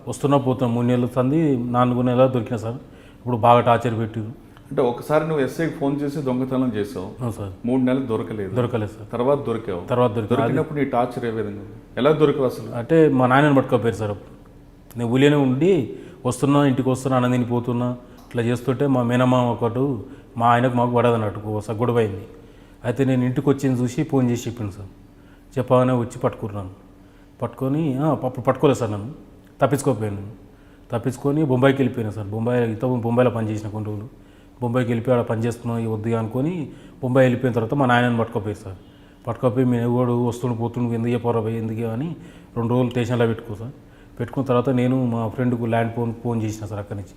వస్తున్నా పోతున్నా 3 నెలలు సంది 4 నెలలు దొరికిన సార్. ఇప్పుడు బాగా టార్చర్ పెట్టారు. అంటే ఒకసారి నువ్వు ఎస్ఐకి ఫోన్ చేసి దొంగతనం చేసావు, అవును సార్. 3 నెలలు దొరకలేదు సార్. తర్వాత దొరికావు. దొరికిన దొరికినప్పుడు నీ టార్చర్ ఏ విధంగా ఉంది? ఎలా దొరికావు అసలు? అంటే మా నాయనని పట్టుకోపోయారు సార్. అప్పుడు నేను ఊళ్ళోనే ఉండి వస్తున్నా, ఇంటికి వస్తున్నా, అన్నం పోతున్నా ఇట్లా చేస్తుంటే మా మేనమామ ఒకటి మా ఆయనకు మాకు పడదు అన్నట్టు గొడవ అయింది. అయితే నేను ఇంటికి వచ్చింది చూసి ఫోన్ చేసి చెప్పింది సార్. చెప్పగానే వచ్చి పట్టుకున్నాను. పట్టుకొని అప్పుడు పట్టుకోలేదు సార్, నన్ను తప్పించుకోకపోయాను. తప్పించుకొని బొంబాయికి వెళ్ళిపోయాను సార్. బొంబాయిలో పనిచేసిన కొన్ని రోజులు. బొంబాయికి వెళ్ళిపోయి ఆడ పని చేస్తున్నాం వద్దుగా అనుకొని బొంబాయి వెళ్ళిపోయిన తర్వాత మా నాయనని పట్టుకోపోయారు సార్. పట్టుకోపోయి మేము ఎవడు వస్తుండు పోతుండు ఎందుకు చెప్పారు ఎందుకు అని 2 రోజులు స్టేషన్లో సార్. పెట్టుకున్న తర్వాత నేను మా ఫ్రెండ్కు ల్యాండ్ ఫోన్ చేసిన సార్ అక్కడి నుంచి.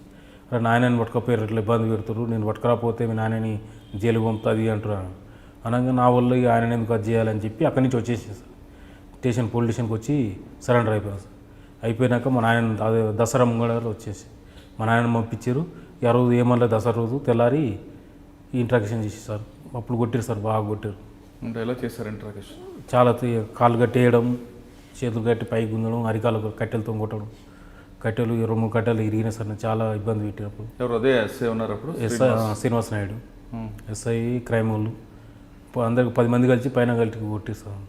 అలా నాయనని పట్టుకోపోయారు, ఇట్లా ఇబ్బంది పెడతారు, నేను పట్టుకురాపోతే మీ నాయనని జైలు పంపుతుంది అంటున్నాను. అనగా నా వల్ల ఆయన ఎందుకు అది చేయాలని చెప్పి అక్కడి నుంచి వచ్చేసాను సార్. పోలీస్ స్టేషన్కి వచ్చి సరెండర్ అయిపోయాను సార్. అయిపోయినాక మా నాయన అదే దసరా ముంగళలో వచ్చేసి మా నాయన పంపించారు. ఆ రోజు ఏమన్నా దసరా రోజు తెల్లారి ఇంట్రాక్షన్ చేసి సార్. అప్పుడు కొట్టారు సార్, బాగా కొట్టారు. అంటే ఎలా చేశారు ఇంట్రాక్షన్? చాలా కాళ్ళు కట్టేయడం, చేతులు కట్టి పైకి గుంజడం, అరికాలు కట్టెలతో కొట్టడం. కట్టెలు 2-3 కట్టెలు ఇరిగినాయి సార్. నేను చాలా ఇబ్బంది పెట్టినప్పుడు. ఎవరు అదే ఎస్ఐ ఉన్నారు అప్పుడు? SI Srinivas Naidu, SI crime వాళ్ళు అందరికి 10 మంది కలిసి పైన కలిసి కొట్టిస్తాను.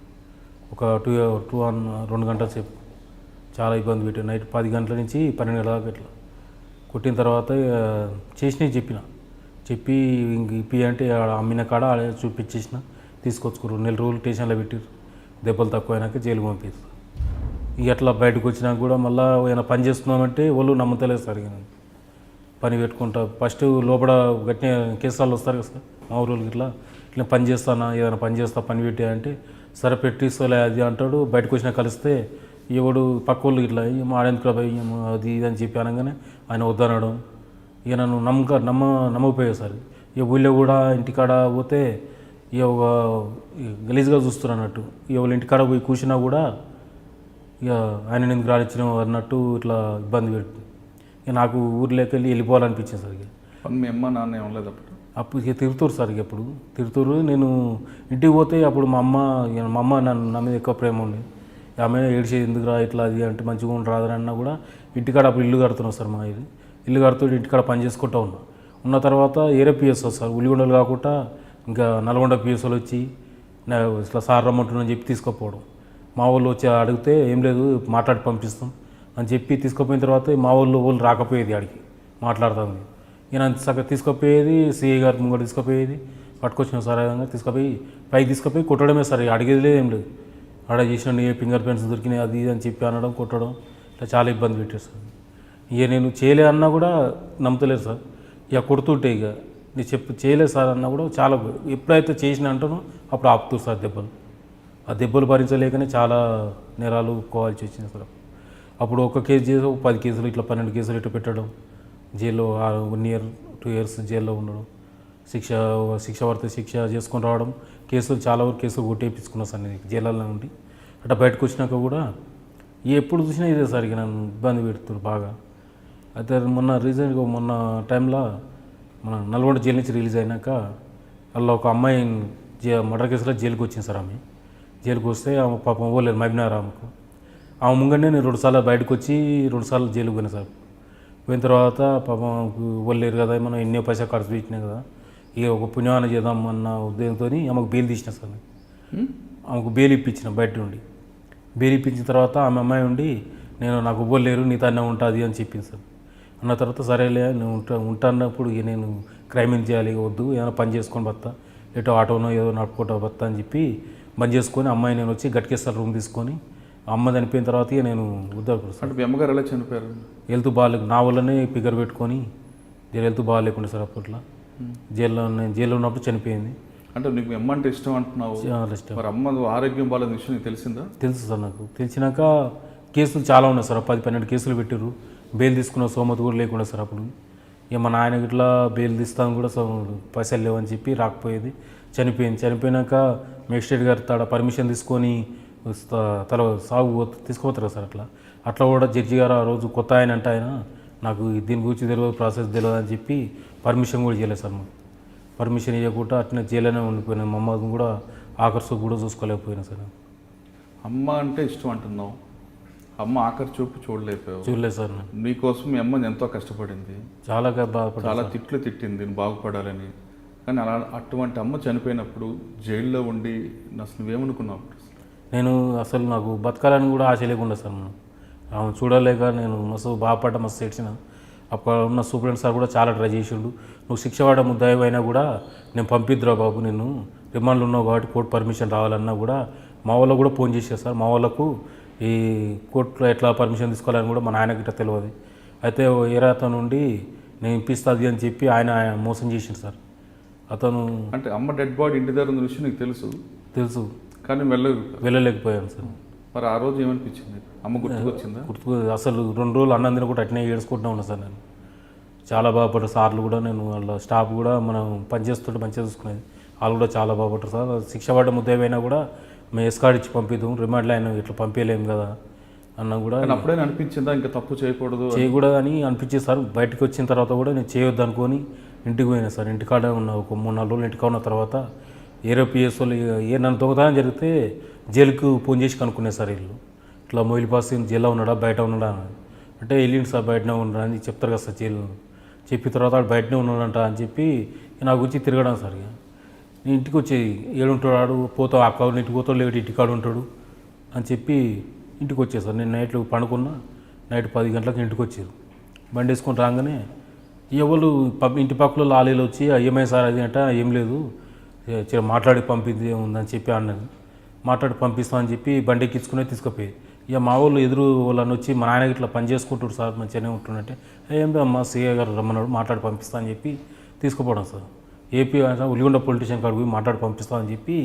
ఒక 2 గంటల సేపు చాలా ఇబ్బంది పెట్టాను. నైట్ 10 గంటల నుంచి 12 గంటల దాకా ఇట్లా కొట్టిన తర్వాత చేసినవి చెప్పి ఇంక ఇప్పి అంటే అమ్మిన కాడ చూపించేసిన తీసుకొచ్చుకోరు. 1 నెల రోజులు స్టేషన్లో పెట్టారు. దెబ్బలు తక్కువ అయినాక జైలు పంపారు. ఇక అట్లా బయటకు వచ్చినాక కూడా మళ్ళీ ఏమైనా పని చేస్తున్నామంటే వాళ్ళు నమ్మతలేదు సార్. ఇక పని పెట్టుకుంటా ఫస్ట్ లోపల గట్టిన కేసాలు వస్తారు కదా సార్ మా ఊళ్ళకి. ఇట్లా పని చేస్తానా, ఏదైనా పని చేస్తా, పని పెట్టి అంటే సరే పెట్టిస్తలే అది అంటాడు. బయటకు వచ్చినా కలిస్తే ఎవడు పక్క వాళ్ళు ఇట్లా ఆడేందుకు అది ఇది అని చెప్పి అనగానే ఆయన వద్దనడం. ఇక నన్ను నమ్మకపోయావు సార్. ఇక ఊళ్ళో కూడా ఇంటికాడ పోతే ఇక ఒక గలీజ్గా చూస్తున్నారు అన్నట్టు. ఇక వాళ్ళ ఇంటికాడ పోయి కూర్చున్నా కూడా ఇక ఆయన ఎందుకు రానిచ్చినావు అన్నట్టు ఇట్లా ఇబ్బంది పెడుతుంది. ఇక నాకు ఊర్లోకి వెళ్ళిపోవాలనిపించింది సార్. ఇక మీ అమ్మ నాన్న ఏమలేదు అప్పుడు ఇక తిరుగుతారు సార్. ఇక ఎప్పుడు తిరుగుతారు. నేను ఇంటికి పోతే అప్పుడు మా అమ్మ నా మీద ఎక్కువ ప్రేమ ఉంది. ఆమె ఏడ్చేది ఎందుకు రా ఇట్లా అది అంటే మంచిగా రాదని అన్నా కూడా ఇంటికాడ అప్పుడు ఇల్లు కడుతున్నాం సార్. మా ఇల్లు కడుతూ ఇంటికాడ పని చేసుకుంటూ ఉన్న తర్వాత ఏరే పిఎస్ సార్. ఉల్లిగొండలు కాకుండా ఇంకా నల్గొండ పిఎస్లు వచ్చి ఇట్లా సార్ రమ్మంటున్నాను చెప్పి తీసుకుపోవడం. మా వాళ్ళు వచ్చి అడిగితే ఏం లేదు మాట్లాడి పంపిస్తాం అని చెప్పి తీసుకుపోయిన తర్వాత మా వాళ్ళు రాకపోయేది ఆడికి మాట్లాడుతుంది. ఈయన సగం తీసుకుపోయేది, సిఐ గారి ముంగడు తీసుకుపోయేది, పట్టుకొచ్చిన సార్ విధంగా తీసుకుపోయి పైకి తీసుకుపోయి కొట్టడమే సార్. అడిగేది లేదు, ఏం లేదు. ఆడ చేసిన ఫింగర్ ప్రింట్స్ దొరికినాయి అది ఇది అని చెప్పి అనడం, కొట్టడం ఇట్లా చాలా ఇబ్బంది పెట్టారు సార్. ఇక నేను చేయలే అన్నా కూడా నమ్మతలేదు సార్. ఇక కొడుతుంటే ఇక నేను చేయలేదు సార్ అన్నా కూడా చాలా ఎప్పుడైతే చేసిన అంటానో అప్పుడు ఆపుతారు సార్ దెబ్బలు. ఆ దెబ్బలు భరించలేకనే చాలా నేరాలు కోవాల్సి వచ్చింది సార్. అప్పుడు ఒక కేసు చేసి 10 కేసులు ఇట్లా 12 కేసులు ఇట్లా పెట్టడం, జైల్లో 1 year 2 years జైల్లో ఉండడం, శిక్ష పడితే శిక్ష చేసుకొని రావడం. కేసులు చాలా వరకు కేసులు కొట్టేపించుకున్నా సార్ నేను జైల్లో ఉండి. అట్లా బయటకు వచ్చినాక కూడా ఎప్పుడు చూసినా ఇదే సార్. ఇక నన్ను ఇబ్బంది పెడుతున్నారు బాగా. అయితే మొన్న టైంలో మన నల్గొండ జైలు నుంచి రిలీజ్ అయినాక అలా ఒక అమ్మాయి మర్డర్ కేసులో జైలుకి వచ్చింది సార్. ఆమె జైలుకి వస్తే ఆమె పాపం పోలేదు మహబూబ్నగర్. ఆమె ముంగంటే నేను 2 సార్లు బయటకు వచ్చి 2 సార్లు జైలుకి పోయినా సార్. పోయిన తర్వాత పాపం పోలేరు కదా, మనం ఎన్నో పైసా ఖర్చు పెట్టినాయి కదా, ఇక ఒక పుణ్యమాన చేద్దాం అన్న ఉద్దేశంతో ఆమెకు బెయిల్ తీసిన సార్. ఆమెకు బెయిల్ ఇప్పించిన బయట నుండి. బెయిల్ ఇప్పించిన తర్వాత ఆమె అమ్మాయి ఉండి నాకు పోలేరు నీతో అన్నీ ఉంటుంది అని చెప్పింది సార్. అన్న తర్వాత సరేలే నేను ఉంటాన్నప్పుడు ఇక నేను క్రైమ్ ఏం చేయాలి, వద్దు ఏదైనా పని చేసుకొని బతా, ఎటో ఆటోనో ఏదో నడుపుకుంటా బతా అని చెప్పి బంద్ చేసుకొని అమ్మాయి నేను వచ్చి గట్కేస్తారు రూమ్ తీసుకొని అమ్మ చనిపోయిన తర్వాత ఇక నేను ఉద్యోగం. అంటే మీ అమ్మగారు ఎలా చనిపోయారు? హెల్త్ బాగాలేదు, నా వల్లనే ఫిగర్ పెట్టుకొని హెల్త్ బాగాలేకుండా సార్. అప్పట్లో జైల్లో ఉన్నప్పుడు చనిపోయింది. అంటే నీకు మీ అమ్మ అంటే ఇష్టం అంటున్నావు, ఇష్టం. మరి అమ్మ ఆరోగ్యం బాగాలేని విషయం నీకు తెలిసిందా? తెలుసు సార్. నాకు తెలిసినాక కేసులు చాలా ఉన్నాయి సార్. 10-12 కేసులు పెట్టారు. బెయిల్ తీసుకున్న సోమతి కూడా లేకుండా సార్. అప్పుడు ఇక మా నాయనకి ఇట్లా బెయిల్ తీస్తాను కూడా పైసలు లేవని చెప్పి రాకపోయేది. చనిపోయినాక మేజిస్ట్రేట్ గారు తాడ పర్మిషన్ తీసుకొని తల సాగు తీసుకుపోతారు సార్. అట్లా కూడా జడ్జి గారు ఆ రోజు కొత్త ఆయన అంటే ఆయన నాకు దీని గురించి తెలియదు, ప్రాసెస్ తెలియదు అని చెప్పి పర్మిషన్ కూడా చేయలేదు సార్. పర్మిషన్ ఇవ్వకుండా అట్నే జైల్లోనే ఉండిపోయినా. మా అమ్మని కూడా ఆఖరి చూపు కూడా చూసుకోలేకపోయినా సార్. అమ్మ అంటే ఇష్టం అంటున్నావు, అమ్మ ఆఖరి చూపు చూడలేకపోయావు. చూడలేదు సార్. నీకోసం మీ అమ్మ ఎంతో కష్టపడింది, చాలా బాధపడ్డా. చాలా తిట్లు తిట్టింది నువ్వు బాగుపడాలని. కానీ అలా అటువంటి అమ్మ చనిపోయినప్పుడు జైల్లో ఉండి అసలు నువ్వేమనుకున్నావు? నేను అసలు నాకు బతకాలని కూడా ఆశ లేకుండా సార్. ఆమె చూడలేక నేను మస్తు బాధపడ్డా, మస్తు ఏడ్చిన. అప్పుడు ఉన్న సూపరింటెండెంట్ సార్ కూడా చాలా ట్రై చేసిండు. నువ్వు శిక్ష పడ్డ ముద్దాయి అయినా కూడా నేను పంపిద్దురా బాబు, నేను రిమాండ్లో ఉన్నావు కాబట్టి కోర్టు పర్మిషన్ రావాలన్నా కూడా మా వాళ్ళకు కూడా ఫోన్ చేశారు సార్. మా వాళ్ళకు ఈ కోర్టులో ఎట్లా పర్మిషన్ తీసుకోవాలని కూడా మా నాయనకి ఇట్లా తెలియదు. అయితే ఏరా అతను నుండి నేను ఇప్పిస్తుంది అని చెప్పి ఆయన మోసం చేసిండు సార్. అతను అంటే అమ్మ డెడ్ బాడీ ఇంటి దగ్గర ఉన్న విషయం నీకు తెలుసు కానీ వెళ్ళలేకపోయాను సార్. మరి ఆ రోజు ఏమనిపించింది? అమ్మ గుర్తుకొచ్చిందా? అసలు 2 రోజులు అన్నం తిన కూడా అట్నే ఏడ్చుకుంటూ ఉన్నా సార్. నేను చాలా బాధపడ్డారు సార్లు కూడా, నేను వాళ్ళ స్టాఫ్ కూడా మనం పనిచేస్తుంటే మంచిగా చూసుకునేది, వాళ్ళు కూడా చాలా బాధపడ్డారు సార్. శిక్ష పడ్డ ముద్దాయినా కూడా మేము ఎస్కార్డ్ ఇచ్చి పంపిద్దాం, రిమాండ్లో ఆయన ఇట్లా పంపించలేము కదా అన్న కూడా. అప్పుడైనా అనిపించిందా ఇంకా తప్పు చేయకూడదు అని అనిపించేది సార్. బయటకు వచ్చిన తర్వాత కూడా నేను చేయొద్దు అనుకొని ఇంటికి పోయినా సార్. ఇంటికాడ ఉన్న ఒక 3-4 రోజులు ఇంటికా ఉన్న తర్వాత ఏరోపిఎస్ వాళ్ళు నన్ను దొంగతనం జరిగితే జైలుకు ఫోన్ చేసి కనుక్కునే సార్ వీళ్ళు. ఇట్లా మొయిల్పాస్ జైల్లో ఉన్నాడా బయట ఉన్నాడా అని. అంటే వెళ్ళిండు సార్, బయటనే ఉన్నాడా అని చెప్తారు కదా సార్ జైలు. చెప్పిన తర్వాత వాడు బయటనే ఉన్నాడంట అని చెప్పి నా గురించి తిరగడం సార్. ఇక నేను ఇంటికి వచ్చేది, ఏడుంటాడు పోతావు అక్క ఇంటికి పోతావు లేకపోతే ఇంటికాడు ఉంటాడు అని చెప్పి ఇంటికి వచ్చేసారు. నేను నైట్లు పండుకున్నా, నైట్ 10 గంటలకు ఇంటికి వచ్చారు. బండి వేసుకొని రాగానే ఎవరు ఇంటి పక్కలో లారీలు వచ్చి ఏమైనా సార్ అది అంటే ఏం లేదు మాట్లాడి పంపింది ఉందని చెప్పి అన్నది. మాట్లాడి పంపిస్తామని చెప్పి బండి ఎక్కించుకునే తీసుకుపోయి ఇక మా వాళ్ళు ఎదురు వాళ్ళని వచ్చి మా నాయనకి ఇట్లా పని చేసుకుంటాడు సార్ మంచిగానే ఉంటుందంటే ఏం అమ్మ సీఏ గారు రమ్మన్నాడు మాట్లాడి పంపిస్తా అని చెప్పి తీసుకుపోవడం సార్. ఏపీ ఉలిగొండ పొలిటీషియన్ కాడికి పోయి మాట్లాడి పంపిస్తామని చెప్పి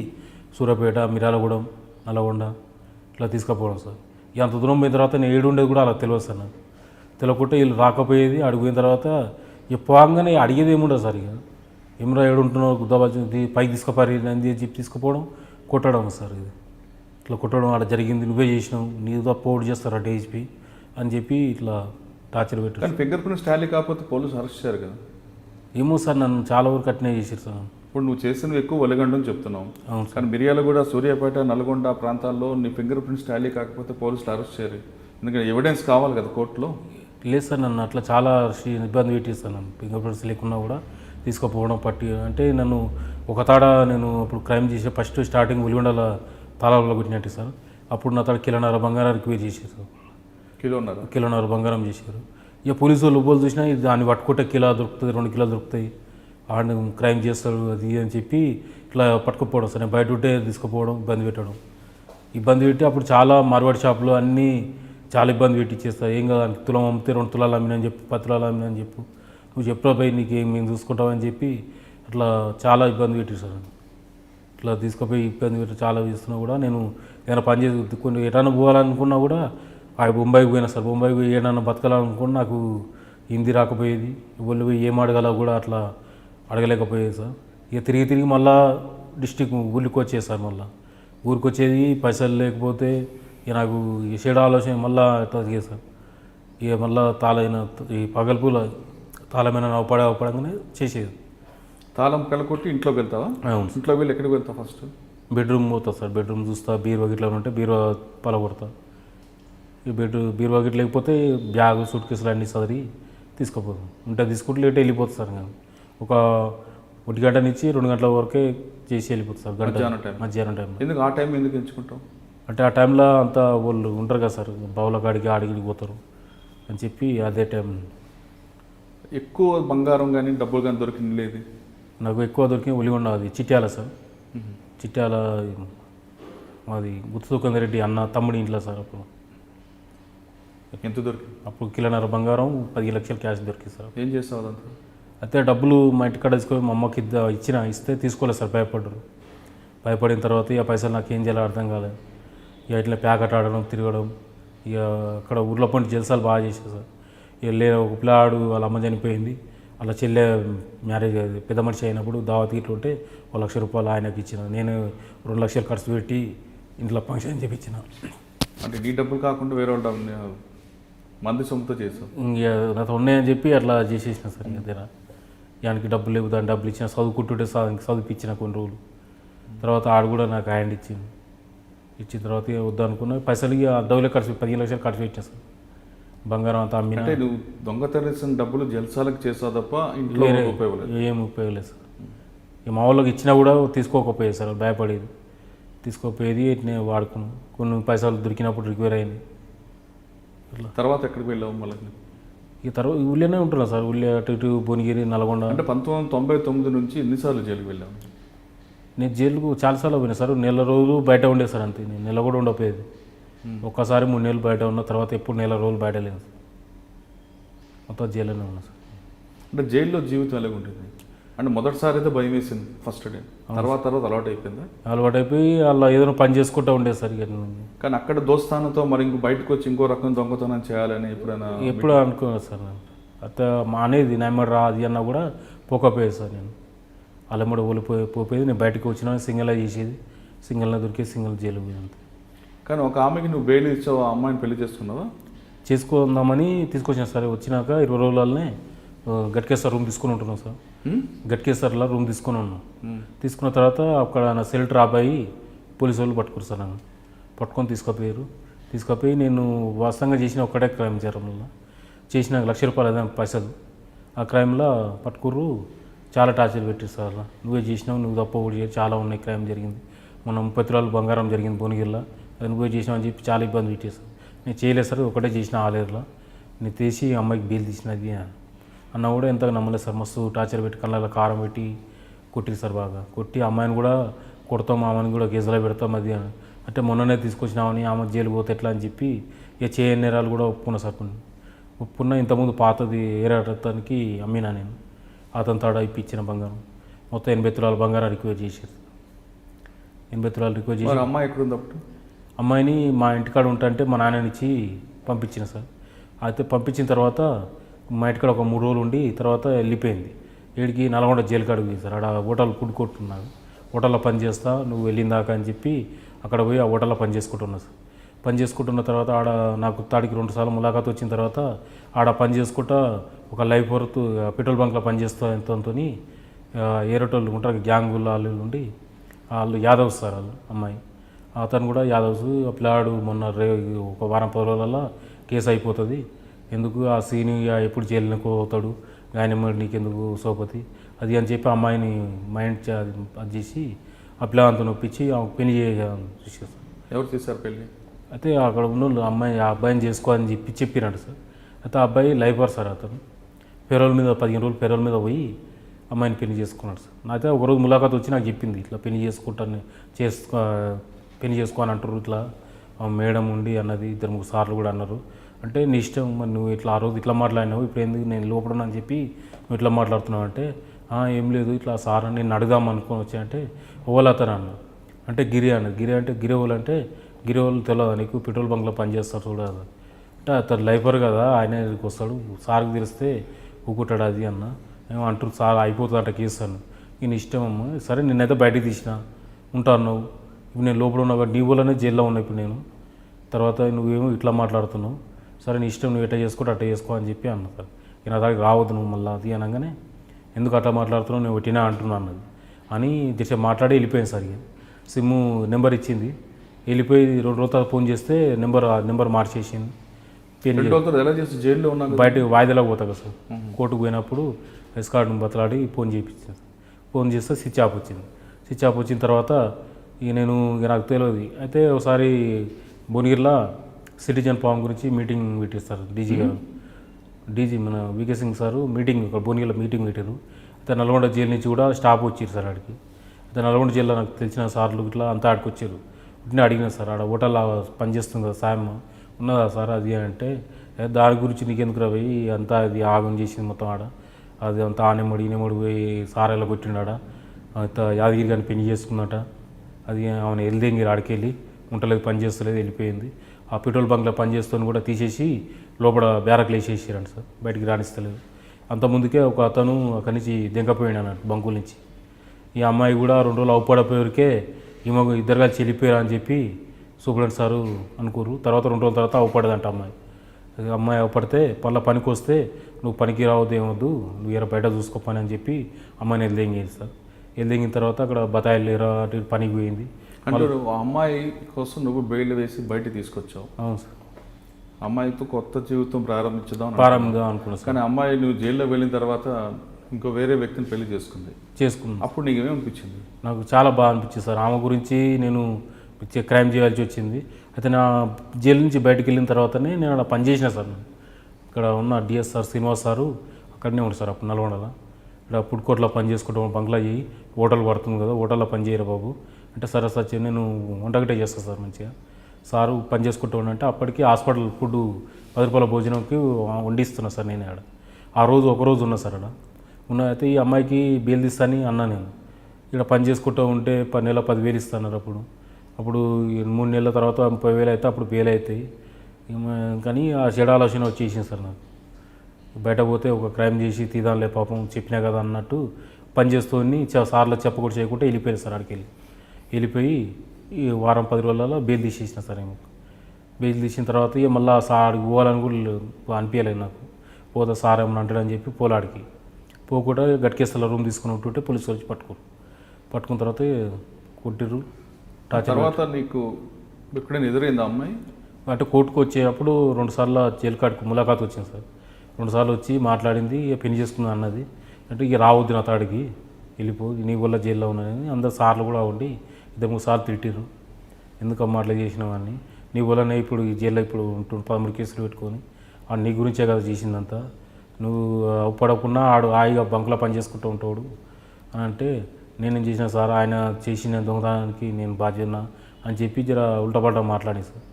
సూర్యాపేట, మిర్యాలగూడెం, నల్లగొండ ఇట్లా తీసుకుపోవడం సార్. ఇక అంత దూరం పోయిన తర్వాత నేను ఏడుండేది కూడా అలా తెలియదు సార్. నాకు తెలియకుంటే వీళ్ళు రాకపోయేది. అడిగిపోయిన తర్వాత ఇక పోగానే అడిగేది ఏముండదు సార్. ఇక ఏమరా ఏడుంటున్నావు గుద్దాబాజీ పైకి తీసుకుపోయి అని చెప్పి తీసుకుపోవడం, కొట్టడం సార్. ఇది ఇట్లా కొట్టడం అక్కడ జరిగింది, నువ్వే చేసినావు, నీ పోటీ చేస్తారా డీఎస్పీ అని చెప్పి ఇట్లా టార్చర్ పెట్టారు. కానీ ఫింగర్ ప్రింట్స్ టాలీ కాకపోతే పోలీసు అరెస్ట్ చేశారు కదా? ఏమో సార్, నన్ను చాలా వరకు అట్నే చేశారు సార్. ఇప్పుడు నువ్వు చేసినవి ఎక్కువ వెలగండం చెప్తున్నావు. అవును సార్. కానీ మిర్యాలగూడ, సూర్యాపేట, నల్గొండ ప్రాంతాల్లో నీ ఫింగర్ ప్రింట్స్ టాలీ కాకపోతే పోలీసులు అరెస్ట్ చేయరు. ఎందుకంటే ఎవిడెన్స్ కావాలి కదా కోర్టులో. లేదు సార్, నన్ను అట్లా చాలా ఇబ్బంది పెట్టేస్తాను. నన్ను ఫింగర్ ప్రింట్స్ లేకున్నా కూడా తీసుకుపోవడం పట్టి అంటే నన్ను ఒక తాడ నేను అప్పుడు క్రైమ్ చేసే ఫస్ట్ స్టార్టింగ్ ఉలిగొండల తాళాలలో కొట్టినట్టు సార్. అప్పుడు నా తాడు కిలోన్నర బంగారానికి వేరు చేశారు. కిలోన్నర బంగారం చేశారు. ఇక పోలీసు వాళ్ళు ఉబ్బోలు చూసినా దాన్ని పట్టుకుంటే కిలో దొరుకుతుంది, 2 కిలోలు దొరుకుతాయి, ఆడ క్రైమ్ చేస్తారు అది అని చెప్పి ఇట్లా పట్టుకుపోవడం సార్. నేను బయట ఉంటే తీసుకుపోవడం, ఇబ్బంది పెట్టడం, ఇబ్బంది పెట్టి అప్పుడు చాలా మార్వాడి షాపులు అన్నీ చాలా ఇబ్బంది పెట్టి ఇచ్చేస్తారు. ఏం కదా తులం అమ్మితే 2 తులాలు అమ్మినని చెప్పి 10 తులాలు అమ్మినని చెప్పు, నువ్వు చెప్పరా పోయి నీకు ఏం మేము చూసుకుంటామని చెప్పి అట్లా చాలా ఇబ్బంది పెట్టి సార్. ఇట్లా తీసుకుపోయి ఇబ్బంది పెట్టి చాలా చేస్తున్నా కూడా నేను ఏదైనా పని చేసి కొన్ని ఎటైనా పోవాలనుకున్నా కూడా బొంబాయికి పోయినా సార్. బొంబాయికి పోయి ఏదైనా బతకాలనుకున్నా నాకు హిందీ రాకపోయేది, వాళ్ళు పోయి ఏం అడగాలో కూడా అట్లా అడగలేకపోయేది సార్. ఇక తిరిగి మళ్ళీ డిస్టిక్ ఊరికి వచ్చేది సార్. మళ్ళీ ఊరికి వచ్చేది పైసలు లేకపోతే ఇక నాకు ఈ చెడు ఆలోచన మళ్ళీ ఎట్లా దిగేది సార్. ఇక మళ్ళీ తాళైన ఈ పగల్పుల తాళమైన అవపడంగానే చేసేది. తాళం కలకొట్టి ఇంట్లోకి వెళ్తావా? అవును. ఇంట్లోకి వెళ్ళి ఎక్కడికి వెళ్తావు? ఫస్ట్ బెడ్రూమ్ పోతా సార్. బెడ్రూమ్ చూస్తా, బీరువా గిట్లా ఉంటే బీరువా పలగొడతా. ఈ బీరువా గిట్ల లేకపోతే బ్యాగ్ సూట్ కేసులు అన్నీ సదిరి తీసుకుపోతాం. ఉంటే తీసుకుంటే లేట్ వెళ్ళిపోతుంది సార్. నేను ఒక 1 గంట నుంచి 2 గంటల వరకే చేసి వెళ్ళిపోతుంది సార్. మధ్యాహ్నం టైం. ఎందుకు ఆ టైం ఎందుకు ఎంచుకుంటాం? అంటే ఆ టైంలో అంతా వాళ్ళు ఉంటారు కదా సార్, బావుల కాడికి ఆడికి పోతారు అని చెప్పి అదే టైం. ఎక్కువ బంగారం కానీ డబ్బులు కానీ దొరికింది లేదు నాకు. ఎక్కువ దొరికిన ఉలిగొండ అది చిట్యాల సార్. చిట్యాల మాది గుత్తుకంద రెడ్డి అన్న తమ్ముడి ఇంట్లో సార్. అప్పుడు ఎంత దొరికింది? అప్పుడు కిలోన్నర బంగారం 15 లక్షలు క్యాష్ దొరికింది సార్. ఏం చేస్తావు అదంతా? అయితే డబ్బులు మా ఇంటికాడ తీసుకొని మా అమ్మకి ఇస్తే తీసుకోలేదు సార్. భయపడిన తర్వాత ఇక పైసలు నాకు ఏం చేయాలో అర్థం కాలేదు. ఇక ఇట్లా ప్యాకెట్ ఆడడం, తిరగడం, ఇక అక్కడ ఊర్లో పండి జల్సాలు బాగా చేశారు సార్. ఇక ఒక పిల్లాడు వాళ్ళ అమ్మ చనిపోయింది, అలా చెల్లె మ్యారేజ్ పెద్ద మనిషి అయినప్పుడు దావత్ ఇట్లా ఉంటే 1 లక్ష రూపాయలు ఆయనకి ఇచ్చిన. నేను 2 లక్షలు ఖర్చు పెట్టి ఇంట్లో ఫంక్షన్ చేయించిన. అంటే నీ డబ్బులు కాకుండా వేరే మంది సొమ్ముతో చేసావు? ఇంక నాతో ఉన్నాయని చెప్పి అట్లా చేసేసిన సార్. దగ్గర దానికి డబ్బులు లేవు, దాని డబ్బులు ఇచ్చిన చదువుకుంటుంటే చదివిపించిన కొన్ని రోజులు. తర్వాత ఆడు కూడా నాకు హ్యాండ్ ఇచ్చింది. ఇచ్చిన తర్వాత వద్దనుకున్న పైసలు డబ్బులే ఖర్చు 15 లక్షలు ఖర్చు పెట్టినా సార్. బంగారం అంతా అమ్మిన. అంటే నువ్వు దొంగతనం డబ్బులు జల్సాలకు చేసావు తప్ప ఇంట్లో ఉపయోగలేదు? ఏం ఉపయోగలేదు సార్. మా వాళ్ళకి ఇచ్చినా కూడా తీసుకోకపోయేది సార్, భయపడేది. తీసుకోపోయేది ఇట్నే వాడుకున్నాను. కొన్ని పైసలు దొరికినప్పుడు రికవర్ అయింది. తర్వాత ఎక్కడికి వెళ్ళావు మళ్ళీ? ఇక తర్వాత ఊళ్ళోనే ఉంటున్నా సార్. ఊళ్ళో అటు ఇటు భువనగిరి, నల్గొండ. అంటే 1999 నుంచి ఎన్నిసార్లు జైలుకి వెళ్ళావు? నేను జైలుకు చాలాసార్లు పోయినా సార్. నెల రోజులు బయట ఉండే సార్ అంతే. నేను నెల కూడా ఉండకపోయేది. ఒక్కసారి 3 నెలలు బయట ఉన్న తర్వాత ఎప్పుడు నెల రోజులు బయట లేదు సార్. మొత్తం జైల్లోనే ఉన్నా సార్. అంటే జైల్లో జీవితం ఎలాగ ఉంటుంది? అంటే మొదటిసారి అయితే భయం వేసింది ఫస్ట్ డే, తర్వాత అలవాటు అయిపోయిందా? అలవాటు అయిపోయి అలా ఏదైనా పని చేసుకుంటూ ఉండేది సార్. ఇక కానీ అక్కడ దోస్తానంతో మరి ఇంకో బయటకు వచ్చి ఇంకో రకం దొంగతనం చేయాలని ఎప్పుడు అనుకున్నాను సార్. నేను అత్త మా అనేది నాయమడి రా అది అన్నా కూడా పోకపోయేది సార్. నేను అల్లమ్మడి పోయేది. నేను బయటకు వచ్చినా సింగిల్గా చేసేది, సింగిల్గా దొరికేది, సింగిల్ జైలు పోయేది. కానీ ఒక ఆమెకి నువ్వు బెయిల్ ఇచ్చావు, ఆ అమ్మాయిని పెళ్లి చేసుకున్నావా? చేసుకుందామని తీసుకొచ్చిన సార్. వచ్చినాక 20 రోజులనే గట్కేశ్వర్ రూమ్ తీసుకుని ఉంటున్నాం సార్. గట్కేశ్వర్లో రూమ్ తీసుకుని ఉన్నాం. తీసుకున్న తర్వాత అక్కడ నా సెల్టర్ అబ్బాయి పోలీసు వాళ్ళు పట్టుకురు సార్. నన్ను పట్టుకొని తీసుకుపోయి నేను వాస్తవంగా చేసిన ఒక్కటే క్రైమ్ జరంలో చేసిన ₹1,00,000 అదే పైసలు. ఆ క్రైమ్లో పట్టుకుర్రు. చాలా టార్చర్ పెట్టారు సార్. నువ్వే చేసినావు, నువ్వు తప్ప ఒకటి చేసి చాలా ఉన్నాయి, క్రైమ్ జరిగింది. మొన్న 30 తులాలు బంగారం జరిగింది భువనగిరిలో, అది నువ్వే చేసినావు అని చెప్పి చాలా ఇబ్బంది పెట్టేసారు. నేను చేయలేదు సార్, ఒకటే చేసిన ఆలేరులో. నేను తీసి అమ్మాయికి బెయిల్ తీసినది అన్న కూడా ఎంతగా నమ్మలేదు సార్. మస్తు టార్చర్ పెట్టి కళ్ళలో కారం పెట్టి కొట్టిరు సార్. బాగా కొట్టి అమ్మాయిని కూడా కొడతాం, ఆమెను కూడా కేసులో పెడతాం అది అంటే మొన్ననే తీసుకొచ్చినామని ఆమె జైలు పోతే ఎట్లా అని చెప్పి ఇక చేయని నేరాలు కూడా ఒప్పుకున్నా సార్. ఒప్పుకున్నా. ఇంతకుముందు పాతది ఏరాటానికి అమ్మినా నేను. అతని తాడ ఇప్పించిన బంగారం మొత్తం 80 తులాల బంగారం రిక్వెస్ట్ చేశారు. 80 తులాలు రిక్వెస్ట్ చేసి అమ్మాయి ఎక్కడుంది అప్పుడు? అమ్మాయిని మా ఇంటికాడ ఉంటే మా నాన్ననిచ్చి పంపించిన సార్. అయితే పంపించిన తర్వాత మా ఇంటికాడ ఒక 3 రోజులు ఉండి తర్వాత వెళ్ళిపోయింది. ఏడికి నల్గొండ జైలు కాడికి పోయింది సార్. ఆడ హోటల్ ఫుడ్ కొట్టున్నాను, హోటల్లో పని చేస్తా నువ్వు వెళ్ళిందాక అని చెప్పి అక్కడ పోయి ఆ హోటల్లో పని చేసుకుంటున్నా సార్. పని చేసుకుంటున్న తర్వాత ఆడ నాకు తాడికి 2 సార్లు ములాఖాత్ వచ్చిన తర్వాత ఆడ పని చేసుకుంటా ఒక లైఫ్ వర్త్ పెట్రోల్ బంక్లో పనిచేస్తా ఎంతో ఏరోటోళ్ళు ఉంటారు గ్యాంగుల్లో వాళ్ళు ఉండి వాళ్ళు యాదవ్స్ సార్. వాళ్ళు అమ్మాయి అతను కూడా యాదవ్స్. పిల్లాడు మొన్న ఒక వారం 10 రోజులలో కేసు అయిపోతుంది, ఎందుకు ఆ సీని ఎప్పుడు జైలుకు పోతాడు, ఆయన నీకెందుకు సోపతి అది అని చెప్పి అమ్మాయిని మైండ్ అది చేసి ఆ పిల్లలంతా నొప్పించి పెళ్లి చేసేసారు. ఎవరు చేశారు పెళ్ళి? అయితే అక్కడ ఉన్న ఆ అబ్బాయిని చేసుకోవాలని చెప్పినాడు సార్. అయితే ఆ అబ్బాయి లైఫర్ సార్. అతను పేరోల్ మీద 15 రోజులు పేరోల్ మీద పోయి అమ్మాయిని పెళ్లి చేసుకున్నాడు సార్. అయితే ఒకరోజు ములాఖాత్ వచ్చి నాకు చెప్పింది, ఇట్లా పెళ్లి చేసుకోని అంటారు, ఇట్లా మేడం ఉండి అన్నది, 2-3 సార్లు కూడా అన్నారు. అంటే నీ ఇష్టం, మరి నువ్వు ఇట్లా ఆ రోజు ఇట్లా మాట్లాడినావు, ఇప్పుడు ఎందుకు నేను లోపల అని చెప్పి నువ్వు ఇట్లా మాట్లాడుతున్నావు అంటే ఏం లేదు ఇట్లా సార్ అని నేను అడుగుదాం అనుకొని వచ్చాయంటే ఓవలతను అన్న. అంటే గిరి అన్నది. గిరి అంటే గిరివోలు అంటే గిరివోలు తెలియదు నీకు, పెట్రోల్ బంక్లో పనిచేస్తారు చూడదు అంటే అతను లైఫర్ కదా, ఆయన వస్తాడు, సార్కి తెలిస్తే ఊకుంటాడు అది అన్న. ఏమో అంటారు సార్ అయిపోతుంది అంట కేసు అన్న. నేను ఇష్టం అమ్మ, సరే నేనైతే బయటికి తీసిన ఉంటాను నువ్వు, ఇప్పుడు నేను లోపల ఉన్నా నీ వల్లనే జైల్లో ఉన్నా ఇప్పుడు నేను, తర్వాత నువ్వేమో ఇట్లా మాట్లాడుతున్నావు, సరే నీ ఇష్టం, నువ్వు ఎట్లా చేసుకుంటే అట్లా చేసుకో అని చెప్పి అన్న సార్. నా దగ్గరికి రావద్దు నువ్వు మళ్ళీ అది అనగానే ఎందుకు అట్లా మాట్లాడుతున్నావు, నేను ఒట్టినా అంటున్నా అన్నది అని జస్ట్ మాట్లాడి వెళ్ళిపోయింది సార్. ఇక సిమ్ నెంబర్ ఇచ్చింది, వెళ్ళిపోయి 2 రోజులు ఫోన్ చేస్తే నెంబర్ మార్చేసింది. జైల్లో ఉన్నా బయట వాయిదాలకు పోతా కదా సార్, కోర్టుకు పోయినప్పుడు ఎస్కార్డ్ని బతలాడి ఫోన్ చేయించింది. ఫోన్ చేస్తే స్విచ్ ఆఫ్ వచ్చింది. స్విచ్ ఆఫ్ వచ్చిన తర్వాత ఇక నాకు తెలియదు. అయితే ఒకసారి భువనగిరిలో సిటిజన్ ఫామ్ గురించి మీటింగ్ పెట్టిస్తారు డీజీ గారు. డీజీ మన వికే సింగ్ సారు మీటింగ్ ఇక్కడ భువనగిరిలో మీటింగ్ పెట్టారు. అయితే నల్గొండ జైలు నుంచి కూడా స్టాఫ్ వచ్చారు సార్ ఆడికి. అయితే నల్గొండ జైల్లో నాకు తెలిసిన సార్లు ఇట్లా అంతా ఆడికి వచ్చారు. ఇట్లా అడిగిన సార్, ఆడ హోటల్లో పనిచేస్తుంది కదా సాయమ్మ ఉన్నదా సార్ అది అంటే, దాని గురించి నీకెందుకు రవి అంతా అది ఆగం చేసింది మొత్తం ఆడ, అది అంతా ఆనెమ్మడి ఈనెమ్మడి పోయి సారాలో కొట్టిండాడ, అంత యాదగిరి గారిని పెళ్లి చేసుకున్నట, అది ఆమె వెళ్దేంగిరి ఆడికెళ్ళి ఉంటలేదు, పని చేస్తలేదు, వెళ్ళిపోయింది. ఆ పెట్రోల్ బంక్లో పనిచేస్తుని కూడా తీసేసి లోపల బ్యారక్లు వేసేసారంట సార్, బయటికి రాణిస్తలేదు. అంతకుముందుకే ఒక అతను అక్కడి నుంచి దెంకపోయాడు అన్నట్టు బంకుల నుంచి. ఈ అమ్మాయి కూడా 2 రోజులు అవుపడపోయేవరకే ఈమె ఇద్దరు కలిసి వెళ్ళిపోయారు అని చెప్పి సూపరింటెండెంట్ సారు అనుకోరు. తర్వాత 2 రోజుల తర్వాత అవుపడదంట అమ్మాయి. అమ్మాయి అవపడితే పళ్ళ పనికి వస్తే నువ్వు పనికి రావద్దు ఏమొద్దు, నువ్వు ఎర బయట చూసుకో పని అని చెప్పి అమ్మాయిని ఎల్దెంగేది సార్. ఎల్దెంగిన తర్వాత అక్కడ బతాయిలు ఎరా అటు ఇటు పనికి పోయింది. అంటే ఆ అమ్మాయి కోసం నువ్వు బెయిల్ వేసి బయట తీసుకొచ్చావు. అవును సార్, అమ్మాయితో కొత్త జీవితం ప్రారంభించుదాం అనుకున్నాను సార్. కానీ అమ్మాయి నువ్వు జైల్లో వెళ్ళిన తర్వాత ఇంకో వేరే వ్యక్తిని పెళ్లి చేసుకున్నాను. అప్పుడు నీకు ఏమనిపించింది? నాకు చాలా బాగా అనిపించింది సార్. ఆమె గురించి నేను క్రైమ్ చేయాల్సి వచ్చింది. అయితే నా జైలు నుంచి బయటకు వెళ్ళిన తర్వాతనే నేను అలా పనిచేసిన సార్. ఇక్కడ ఉన్న డిఎస్ఆర్ శ్రీనివాస్ సారు అక్కడనే ఉంటారు సార్. అప్పుడు నల్గొండలో ఇక్కడ పుడ్కోట్లో పని చేసుకుంటాం, బంగ్లా చేయి, హోటల్ పడుతుంది కదా, హోటల్లో పని చేయరు బాబు అంటే సరే సార్ నేను వంటగట్టే చేస్తాను సార్ మంచిగా. సారు పని చేసుకుంటూ అంటే అప్పటికి హాస్పిటల్ ఫుడ్ 10 రూపాయల భోజనంకి వండిస్తున్నా సార్ నేను ఆడ. ఆ రోజు ఒకరోజు ఉన్నా సార్ ఆడ ఉన్న. అయితే ఈ అమ్మాయికి బెయిల్ తీస్తాను అన్నా నేను. ఇక్కడ పని చేసుకుంటూ ఉంటే నెల 10,000 ఇస్తున్నారు. అప్పుడు 3 నెలల తర్వాత 30,000 అయితే అప్పుడు బెయిల్ అవుతాయి. కానీ ఆ చెడు ఆలోచన వచ్చేసింది సార్ నాకు. బయట పోతే ఒక క్రైమ్ చేసి తీదాంలే పాపం చెప్పినా కదా అన్నట్టు పని చేస్తూని సార్లు చెప్పకూడదు చేయకుండా వెళ్ళిపోయారు సార్. ఆడికి వెళ్ళిపోయి ఈ వారం 10 రోజులలో బెయిల్ తీసేసిన సార్. ఏమో బెయిల్ తీసిన తర్వాత ఇక మళ్ళీ ఆడికి పోవాలని కూడా అనిపించలేదు నాకు. పోతే సార్ ఏమన్నా అంటాడని చెప్పి పోలాడికి పోకుండా గట్కేస్తల రూమ్ తీసుకుని ఉంటుంటే పోలీసులు వచ్చి పట్టుకున్న తర్వాత కొట్టిర్రు. తర్వాత నీకు ఎక్కడైనా ఎదురైందా అమ్మాయి? అంటే కోర్టుకు వచ్చేటప్పుడు 2 సార్లు జైలు కాడికి ములాఖాత్ వచ్చింది సార్. 2 సార్లు వచ్చి మాట్లాడింది, ఇక పెళ్లి చేసుకుందాం అన్నది. అంటే ఇక రావద్దు నా తాడికి, వెళ్ళిపో, నీ వల్ల జైల్లో ఉన్నానని అందరు సార్లు కూడా ఉండి 2-3 సార్లు తిట్టిర్రు. ఎందుకమ్మా అట్లా చేసినావు అని. నీ వల్లనే ఇప్పుడు ఈ జైల్లో ఇప్పుడు 13 కేసులు పెట్టుకొని నీ గురించే కదా చేసిందంతా. నువ్వు పడకుండా ఆడు హాయిగా బంకులో పని చేసుకుంటూ ఉంటాడు అని అంటే నేనేం చేసిన సార్, ఆయన చేసిన దొంగతనానికి నేను బాధ్యత అని చెప్పి జర ఉల్టపల్టా మాట్లాడి సార్.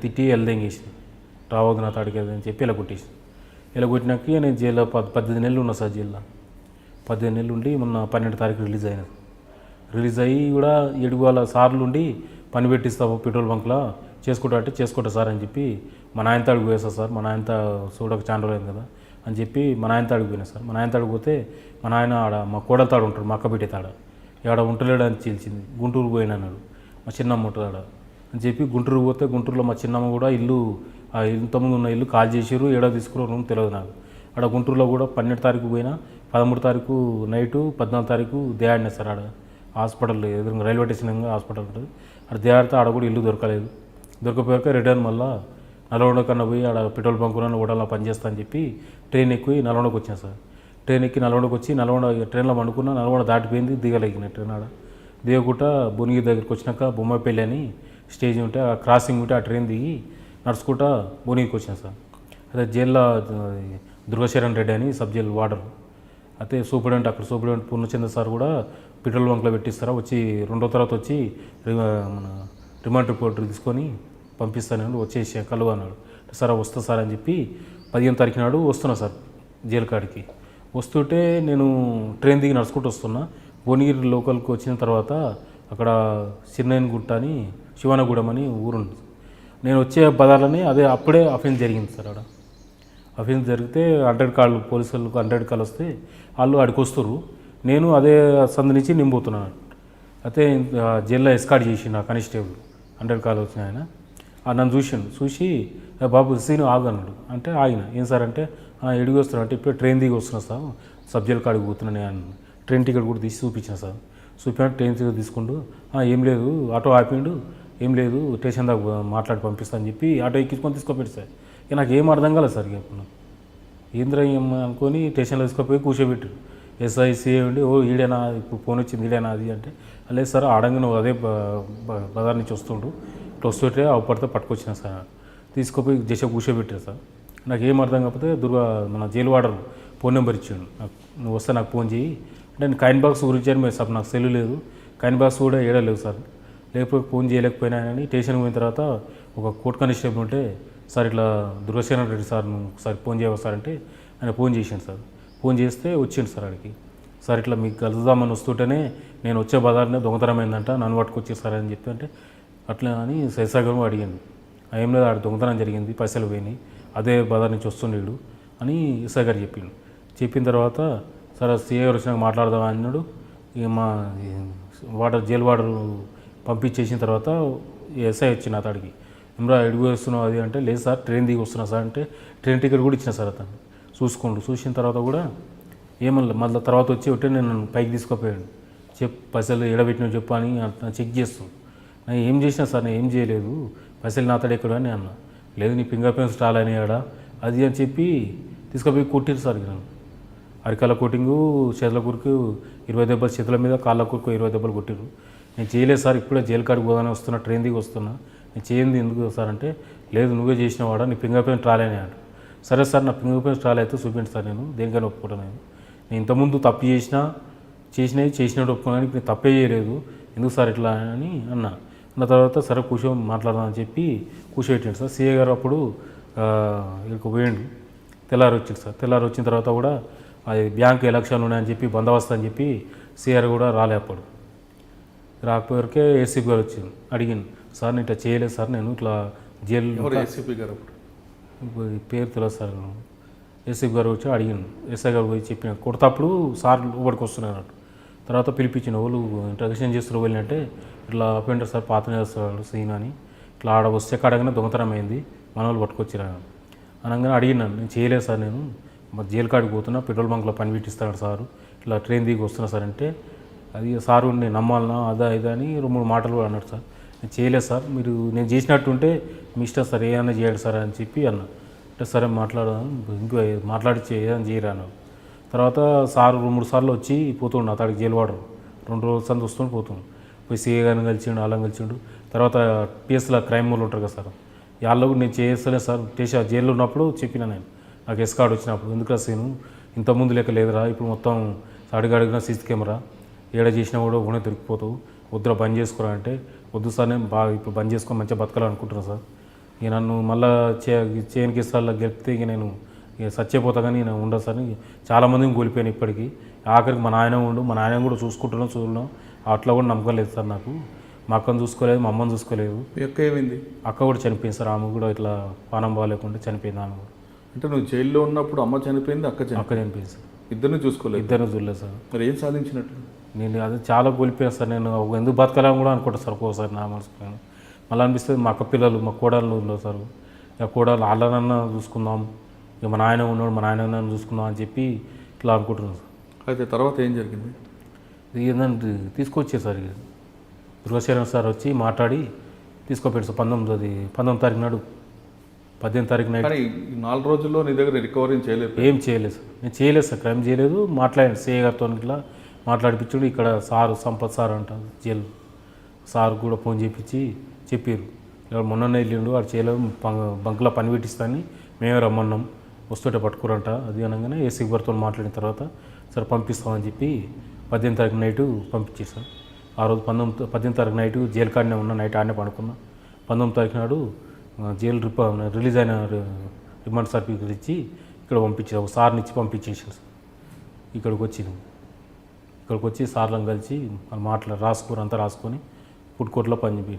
తిట్టి ఎల్దెంగేసిన, రావద్దు నా తాడికి అని చెప్పి ఇలా కొట్టేసి ఇలా కొట్టినాక నేను జైల్లో 18 నెలలు ఉన్నా సార్. జైల్లో 18 నెలలు ఉండి మొన్న 12వ తారీఖు రిలీజ్ అయినా. రిలీజ్ అయ్యి కూడా 7 సార్లు ఉండి పని పెట్టిస్తావు పెట్రోల్ బంక్లో చేసుకుంటా సార్ అని చెప్పి మా నాయనతో అడిగి పోయేస్తా సార్. మా నాయనతో చూడక చాలా రోజులు కదా అని చెప్పి మా నాయనతో అడిగిపోయినా సార్. మా నాయనతో అడిగిపోతే మా నాయన ఆడ మా కోడల తాడు ఉంటాడు, మా అక్క బిడ్డ తాడ ఆడ ఉంటలేడు అని చీల్చింది. గుంటూరు పోయినా అన్నాడు, మా చిన్నమ్మ ఉంటుంది ఆడ అని చెప్పి గుంటూరు పోతే గుంటూరులో మా చిన్నమ్మ కూడా ఇంతకుముందు ఉన్న ఇల్లు కాల్ చేసారు. ఏడో తీసుకున్న రూమ్ తెలియదు నాకు. ఆడ గుంటూరులో కూడా 12వ తారీఖు పోయినా, 13వ తారీఖు నైటు, 14వ తారీఖు దేయాడినా సార్. ఆడ హాస్పిటల్ ఎదురు రైల్వే స్టేషన్ హాస్పిటల్ ఉంటుంది. ఆడ దేయాడితే ఆడ కూడా ఇల్లు దొరకలేదు. దొరకపోయాక రిటర్న్ మళ్ళీ నల్గొండ కన్నా పోయి ఆడ పెట్రోల్ బంకులో హోటల్లో పనిచేస్తా అని చెప్పి ట్రైన్ ఎక్కి నల్గొండకు వచ్చాను సార్. ట్రైన్ ఎక్కి నల్గొండకు వచ్చి ట్రైన్లో పండుకున్నా. నల్గొండ దాటిపోయింది, దిగలేగిన ట్రైన్ ఆడ దిగకుండా భువనగిరి దగ్గరికి వచ్చినాక బొమ్మపల్లి అని స్టేజ్ ఉంటే ఆ క్రాసింగ్ ఉంటే ఆ ట్రైన్ దిగి నడుచుకుంటా భువనగిరికి వచ్చినా సార్. అదే జైల్లో దుర్గశరణ్ రెడ్డి అని సబ్ జైలు వార్డర్. అయితే సూపరింటెండెంట్ అక్కడ సూపరింటెండెంట్ పూర్ణచంద్ర సార్ కూడా పెట్రోల్ బంక్లో పెట్టిస్తారా వచ్చి 2వ తర్వాత వచ్చి మన రిమాండ్ రిపోర్ట్ తీసుకొని పంపిస్తానండి వచ్చేసి కలువ అన్నాడు. సార్ వస్తా సార్ అని చెప్పి 15వ తారీఖు నాడు వస్తున్నా సార్ జైలు కాడికి. వస్తుంటే నేను ట్రైన్ దిగి నడుచుకుంటూ వస్తున్నా. భువనగిరి లోకల్కి వచ్చిన తర్వాత అక్కడ చిన్నయనగుట్ట అని శివానగూడెం అని ఊరుంది. నేను వచ్చే బదాలని అప్పుడే అఫెన్స్ జరిగింది సార్. ఆడ అఫెన్స్ జరిగితే 100 కాళ్ళు పోలీసులకు 100 కాళ్ళు వస్తే వాళ్ళు ఆడికి వస్తారు. నేను అదే సందు నుంచి నింపుతున్నాను. అయితే జైల్లో ఎస్కార్ట్ చేసి నా కానిస్టేబుల్ 100 కాళ్ళు వచ్చిన ఆయన నన్ను చూసి బాబు సీను ఆగన్నాడు. అంటే ఆగిన. ఏం సార్ అంటే ఎడిగి వస్తున్నా అంటే ఇప్పుడు ట్రైన్ దిగి వస్తున్నా సార్, సబ్జెక్ట్ కాడికి పోతున్నాను అని. ట్రైన్ టికెట్ కూడా తీసి చూపించిన సార్. చూపించాను ట్రైన్ టికెట్ తీసుకుంటూ ఏం లేదు ఆటో ఆపిండు, ఏం లేదు స్టేషన్ దాకా మాట్లాడి పంపిస్తా అని చెప్పి ఆటో ఎక్కించుకొని తీసుకోపెట్టి సార్. ఇక నాకు ఏం అర్థం కాలేదు సార్. ఇక ఏంద్ర అనుకొని స్టేషన్లో తీసుకుపోయి కూర్చోబెట్టు. ఎస్ఐ సిఐ ఉండి ఈడేనా ఇప్పుడు ఫోన్ వచ్చింది ఈడేనా అది అంటే లేదు సార్ ఆడంగా నువ్వు అదే బజార్ నుంచి వస్తుండు ఇట్లా వస్తుంటే పడితే పట్టుకొచ్చిన సార్. తీసుకుపోయి జశ కూర్చోబెట్టారు సార్. నాకు ఏం అర్థం కాకపోతే మన జైలు వార్డర్ ఫోన్ నెంబర్ ఇచ్చాడు నాకు. నువ్వు వస్తే నాకు ఫోన్ చేయి అంటే నేను కాయిన్ బాక్స్ గురించి అని సార్ నాకు సెల్ లేదు, కాయిన్ బాక్స్ కూడా ఏడలేదు సార్. లేకపోతే ఫోన్ చేయలేకపోయినా అని స్టేషన్కి పోయిన తర్వాత ఒక కోర్టు కానిస్టేబుల్ ఉంటే సార్ ఇట్లా దుర్గశరణ్ రెడ్డి సార్ నువ్వు ఒకసారి ఫోన్ చేయవా సార్ అంటే ఆయన ఫోన్ చేశాను సార్. ఫోన్ చేస్తే వచ్చిండు సార్ ఆడికి. సార్ ఇట్లా మీకు కలుద్దామని వస్తుంటేనే నేను వచ్చే బజార్నే దొంగతనమైందంట, నన్ను పట్టుకొచ్చేసారని అని చెప్పి అంటే అట్లా అని శైసాగరం అడిగాను. ఏం లేదు ఆడ దొంగతనం జరిగింది, పైసలు పోయినాయి, అదే బజార్ నుంచి వస్తుండేడు అని ఎస్ఐ గారు చెప్పిండు. చెప్పిన తర్వాత సార్ సిఐ గారు వచ్చినాక మాట్లాడదామని అన్నాడు. ఇక మా జైలు వార్డర్ పంపించేసిన తర్వాత ఎస్ఐ వచ్చిన అతడికి ఏమరా ఎడుగు వస్తున్నావు అది అంటే లేదు సార్ ట్రైన్ దిగి వస్తున్నా సార్ అంటే ట్రైన్ టికెట్ కూడా ఇచ్చిన సార్ అతను. చూసిన తర్వాత కూడా ఏమన్నా మళ్ళీ తర్వాత వచ్చి ఒకటే నేను పైకి తీసుకుపోయాడు. పైసలు ఎడబెట్టిన చెప్పు అని చెక్ చేస్తాం. నేను ఏం చేసినా సార్, నేను ఏం చేయలేదు, పైసలు నాతడు ఎక్కడ అని అన్నా. లేదు నీ ఫింగర్ ప్రింట్స్ రాలని ఆడా అది అని చెప్పి తీసుకుపోయి కొట్టిరు సార్. నన్ను అరికాల కొట్టింగు, చేతుల కురికి 20 దెబ్బలు, చేతుల మీద కాళ్ళ కురికి 20 దెబ్బలు కొట్టిరు. నేను చేయలేదు సార్, ఇప్పుడే జైలు కాడికి పోదానే వస్తున్నా, ట్రైన్ దిగి వస్తున్నా, నేను చేయండి ఎందుకు సార్ అంటే, లేదు నువ్వే చేసినవాడా, నీ ఫింగర్ ప్రింట్ రాలేని అంట. సరే సార్ నా ఫింగర్ ప్రింట్స్ రాలైతే చూపించు సార్, నేను దేనికైనా ఒప్పుకుంటాను. నేను ఇంతకుముందు తప్పు చేసినట్టు ఒప్పుకున్నాను, ఇప్పుడు నేను తప్పే చేయలేదు, ఎందుకు సార్ ఇట్లా అని అన్న తర్వాత సరే మాట్లాడదామని చెప్పి కూర్చోబెట్టాడు సార్. సిఏ గారు అప్పుడు ఇక్కడికి పోయిండు. తెల్లారి వచ్చింది సార్. తెల్లారి వచ్చిన తర్వాత కూడా అది బ్యాంక్ ఎలక్షన్లు ఉన్నాయని చెప్పి బందోబస్తు అని చెప్పి సిఏ గారు కూడా రాలే. అప్పుడు రాకపోయేవరకే ఏసీపీ గారు వచ్చింది, అడిగింది సార్ నేను ఇట్లా చేయలేదు సార్, నేను ఇట్లా జైలు ఏసీపీ గారు పేరు తెలియదు సార్. ఏసీపీ గారు వచ్చి అడిగిండు, ఎస్ఐ గారు పోయి చెప్పిన కొడతప్పుడు సార్ లోపలికి వస్తున్నారు. తర్వాత పిలిపించిన వాళ్ళు ఇంట్రడక్షన్ చేస్తున్న వెళ్ళినట్టే ఇట్లా అపెండర్ సార్ పాత చేస్తాడు సీన్ అని ఇట్లా ఆడ వస్తే అడగానే దొంగతనం అయింది, మన వాళ్ళు పట్టుకొచ్చిరా అనగానే అడిగినాను. నేను చేయలేదు సార్, నేను జైలు కాడికి పోతున్నా, పెట్రోల్ బంక్లో పని పెట్టిస్తాడు సారు, ఇట్లా ట్రైన్ దిగి వస్తున్నా సార్ అంటే, అది సారు నేను నమ్మాలనా అదా ఇదా అని 2-3 మాటలు కూడా అన్నాడు సార్. నేను చేయలేదు సార్, మీరు నేను చేసినట్టు ఉంటే మీ ఇష్టం సార్, ఏదైనా చేయండి సార్ అని చెప్పి అన్నా. అంటే సరే మాట్లాడదాం, ఇంకో మాట్లాడిచ్చి ఏదైనా చేయరా అన్నాడు. తర్వాత సారు 2-3 సార్లు వచ్చి పోతుండు, అతడికి జైలు వాడరు 2 రోజుల సంది వస్తుండు పోతుండు. పోయి సీఏ గారిని కలిసిండు, అలా కలిసిండు. తర్వాత పిఎస్లో క్రైమ్ వాళ్ళు ఉంటారు కదా సార్, వాళ్ళు కూడా నేను చేస్తలే సార్, జైల్లో ఉన్నప్పుడు చెప్పిన నేను, నాకు ఎస్ కార్డు వచ్చినప్పుడు, ఎందుకు సీను ఇంతకుముందు లెక్క లేదురా, ఇప్పుడు మొత్తం అడిగిన సీసీ కెమెరా ఏడ చేసినా కూడా ఒకనే దొరికిపోతావు, వద్దురా బంద్ చేసుకోరా అంటే, వద్దు సార్ నేను బాగా ఇప్పుడు బంద్ చేసుకొని మంచిగా బతకాలనుకుంటున్నాను సార్, ఇక నన్ను మళ్ళీ చేయని కేసులలో గెలిపితే ఇక నేను ఇక సచ్చిపోతా కానీ నేను ఉండదు సార్, చాలామందిని కోల్పోయాను ఇప్పటికీ, ఆఖరికి మా నాయన కూడా చూడడం అట్లా కూడా నమ్మకం లేదు సార్ నాకు, మా అక్కను చూసుకోలేదు, మా అమ్మని చూసుకోలేదు. అక్క ఏమైంది? అక్క కూడా చనిపోయింది సార్, ఆమె కూడా ఇట్లా పానం బాగాలేకుండా చనిపోయింది ఆమె కూడా. అంటే నువ్వు జైల్లో ఉన్నప్పుడు అమ్మ చనిపోయింది, అక్క చనిపోయింది సార్. ఇద్దరిని చూడలేదు సార్. మరి ఏం సాధించినట్టు? నేను అది చాలా కోల్పోయాను సార్, నేను ఎందుకు బతకాలని కూడా అనుకుంటా సార్ ఒక్కోసారి నా మనసుకు. మళ్ళీ అనిపిస్తుంది మా అక్క పిల్లలు, మా కోడళ్ళు సార్, ఇక కోడలు వాళ్ళనన్నా చూసుకుందాం, ఇక మా నాయన ఉన్నాడు, మా నాయన చూసుకుందాం అని చెప్పి ఇట్లా అనుకుంటున్నాను సార్. అయితే తర్వాత ఏం జరిగింది? ఏంటంటే తీసుకొచ్చారు సార్, ఇక దుర్గాశరణ్ సార్ వచ్చి మాట్లాడి తీసుకోపోయాడు సార్. 19 తారీఖు నాడు, 18 తారీఖు నైట్. 4 రోజుల్లో నీ దగ్గర రికవరీ చేయలేదు? ఏం చేయలేదు సార్, నేను చేయలేదు సార్, క్రైమ్ చేయలేదు. మాట్లాడాను సిఏ గారితో, ఇట్లా మాట్లాడిపించాడు. ఇక్కడ సారు సంపత్ సార్ అంట జైలు సార్ కూడా ఫోన్ చేయించి చెప్పారు, ఇక్కడ మొన్ననే వెళ్ళిండు, వాడు చేయలేదు, బంక్లో పని పెట్టిస్తాను, మేమే రమ్మన్నాం, వస్తుంటే పట్టుకురంట అది అనగానే ఏసీ గారితో మాట్లాడిన తర్వాత సరే పంపిస్తామని చెప్పి 18 తారీఖు నైటు పంపించేసాం. ఆ రోజు 18 తారీఖు నైటు జైలు కాడనే ఉన్నా, నైట్ ఆడనే పడుకున్నా. 19 తారీఖు నాడు జైలు రిలీజ్ అయిన రిమాండ్ సర్టిఫికేట్ ఇచ్చి ఇక్కడ పంపించారు, సార్ని ఇచ్చి పంపించేసాను సార్. ఇక్కడికి వచ్చి సార్లను కలిసి అంతా రాసుకొని ఫుడ్ కోర్ట్లో పని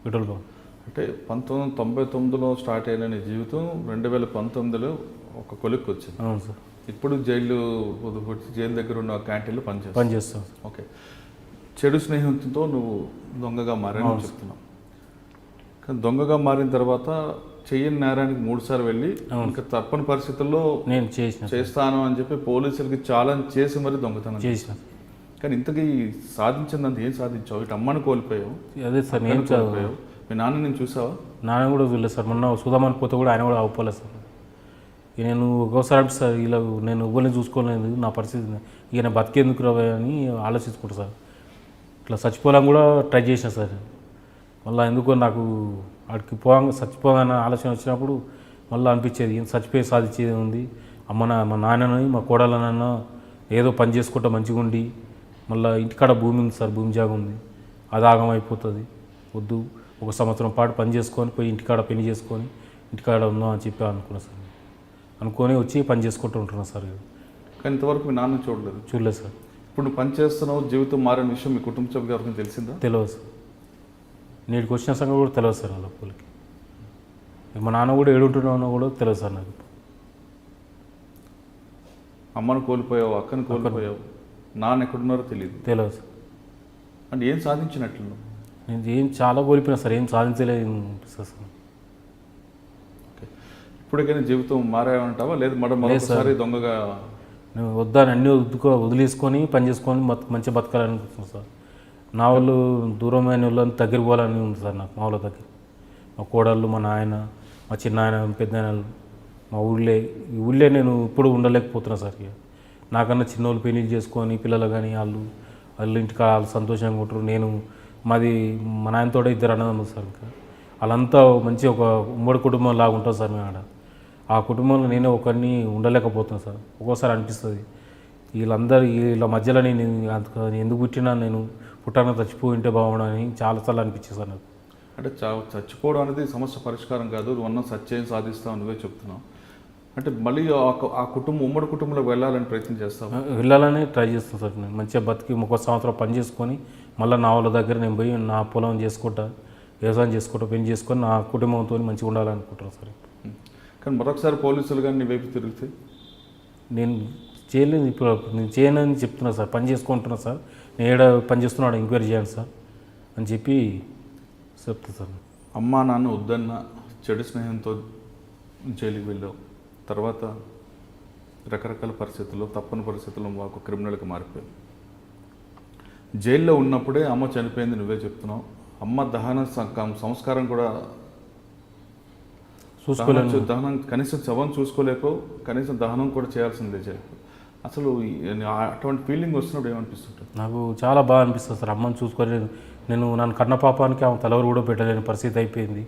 పెట్రోల్ బంక్. అంటే 1999లో స్టార్ట్ అయిన నీ జీవితం 2019లో ఒక కొలిక్కి వచ్చింది. అవును సార్. ఇప్పుడు జైలు దగ్గర ఉన్న క్యాంటీన్లో పనిచేస్తాం. ఓకే, చెడు స్నేహితులతో నువ్వు దొంగగా మారని చెప్తున్నావు. కానీ దొంగగా మారిన తర్వాత చెయ్యని నేరానికి 3 సార్లు వెళ్ళి ఇంకా తప్పని పరిస్థితుల్లో నేను చేస్తాను అని చెప్పి పోలీసులకి ఛాలెంజ్ చేసి మరి దొంగతనం చేసిన. కానీ ఇంతకీ సాధించిందంత ఏం సాధించావు? ఇటు అమ్మని కోల్పోయావు, అదే సార్ నేను కోల్పోయావు, మీ నాన్న నేను చూసావా? నాన్న కూడా చూడలేదు సార్, మొన్న సుధామని పోతే కూడా ఆయన కూడా అవ్వలేదు సార్. నేను ఒక్కోసారి సార్ ఇలా నేను ఇవ్వని చూసుకోలేదు, నా పరిస్థితి ఇక నేను బతికేందుకు రావా అని ఆలోచించుకుంటా సార్. ఇట్లా చచ్చిపోవాలని కూడా ట్రై చేసిన సార్. మళ్ళీ ఎందుకో నాకు అక్కడికి చచ్చిపోవాలన్న ఆలోచన వచ్చినప్పుడు మళ్ళీ అనిపించేది, ఏం చచ్చిపోయి సాధించేది ఉంది, మా నాన్నని మా కోడలనన్నా ఏదో పని చేసుకుంటా మంచిగా ఉండి, మళ్ళీ ఇంటికాడ భూమి ఉంది సార్, భూమి జాగా ఉంది, అది ఆగం అయిపోతుంది, వద్దు 1 సంవత్సరం పాటు పని చేసుకొని పోయి ఇంటికాడ పెళ్లి చేసుకొని ఇంటికాడ ఉందాం అని చెప్పి అనుకున్నాను సార్. అనుకొని వచ్చి పని చేసుకుంటూ ఉంటున్నాను సార్. కానీ ఇంతవరకు మీ నాన్న చూడలేదు సార్. ఇప్పుడు నువ్వు పని చేస్తున్నావు, జీవితం మారిన విషయం మీ కుటుంబ సభ్యులకు తెలిసిందా? తెలియదు సార్, నేటికి వచ్చిన సంగతి కూడా తెలియదు సార్ వాళ్ళ వాళ్ళకి. మా నాన్న కూడా ఏడుంటున్నానో కూడా తెలియదు సార్ నాకు. అమ్మను కోల్పోయావు, అక్కను కోల్పోయావు, నాన్న ఎక్కడున్నారో తెలియదు సార్. అంటే ఏం సాధించినట్లు? నేను ఏం చాలా కోల్పోయినా సార్, ఏం సాధించలేదు సార్. ఓకే, ఇప్పటికైనా జీవితం మారామంటావా లేదు మరొకసారి దొంగగా? నేను వద్దని అన్నీ వదిలేసుకొని పని చేసుకొని మంచిగా బతకాలనుకుంటున్నాను సార్. నా వాళ్ళు దూరమైన వాళ్ళని దగ్గర పోవాలని ఉంది సార్ నాకు. మా వాళ్ళ దగ్గర మా కోడళ్ళు, మా నాయన, మా చిన్న ఆయన, పెద్ద ఆయనలు, మా ఈ ఊళ్ళే నేను ఇప్పుడు ఉండలేకపోతున్నా సార్. ఇక నాకన్నా చిన్నోళ్ళు పెళ్లి చేసుకొని పిల్లలు కానీ వాళ్ళ ఇంటికి వాళ్ళు సంతోషంగా ఉంటారు. నేను మా నాయనతోడే 2 అన్నదమ్ములు సార్. ఇంకా వాళ్ళంతా మంచి ఒక ఉమ్మడి కుటుంబం లాగా ఉంటుంది సార్. మేము ఆడ ఆ కుటుంబంలో నేనే ఒకరిని ఉండలేకపోతున్నాను సార్. ఒక్కోసారి అనిపిస్తుంది వీళ్ళ మధ్యలో నేను ఎందుకు పుట్టినా, నేను పుట్టాన చచ్చిపోయి ఉంటే బాగుండని చాలాసార్లు అనిపించింది సార్ నాకు. అంటే చచ్చిపోవడం అనేది సమస్య పరిష్కారం కాదు, నువ్వు అన్న సత్యం సాధిస్తావు నువ్వే చెప్తున్నావు. అంటే మళ్ళీ ఆ కుటుంబం ఉమ్మడి కుటుంబంలోకి వెళ్ళాలని ప్రయత్నం చేస్తావు? వెళ్ళాలని ట్రై చేస్తాను సార్. నేను మంచిగా బతికి 1 సంవత్సరం పని చేసుకొని మళ్ళీ నా వాళ్ళ దగ్గర నేను పోయి నా పొలం చేసుకుంటా, వ్యవసాయం చేసుకుంటా, పెళ్లి చేసుకొని నా కుటుంబంతో మంచిగా ఉండాలనుకుంటున్నాను సార్. కానీ మరొకసారి పోలీసులు కానీ నీ వైపు తిరిగితే? నేను చేయలేదు, ఇప్పుడు నేను చేయనని చెప్తున్నా సార్. పని చేసుకుంటున్నా సార్. నేను ఏడ పని చేస్తున్నాడు ఎంక్వైరీ చేయండి సార్ అని చెప్పి చెప్తా సార్. అమ్మా నాన్న వద్దన్న చెడు స్నేహంతో జైలుకి వెళ్ళావు, తర్వాత రకరకాల పరిస్థితుల్లో తప్పని పరిస్థితుల్లో మాకు క్రిమినల్గా మారిపోయావు. జైల్లో ఉన్నప్పుడే అమ్మ చనిపోయింది నువ్వే చెప్తున్నావు. అమ్మ దహన సంస్కారం కూడా చూసుకోలేదు. దహనం కనీసం శవం చూసుకోలేకో కనీసం దహనం కూడా చేయాల్సిందే జైలు. అసలు అటువంటి ఫీలింగ్ వస్తున్నప్పుడు ఏమనిపిస్తుంటుంది? నాకు చాలా బాగా అనిపిస్తుంది సార్. అమ్మని చూసుకోలేదు. నన్ను కన్న పాపానికి ఆమె తలవరు కూడా పెట్టలేని పరిస్థితి అయిపోయింది.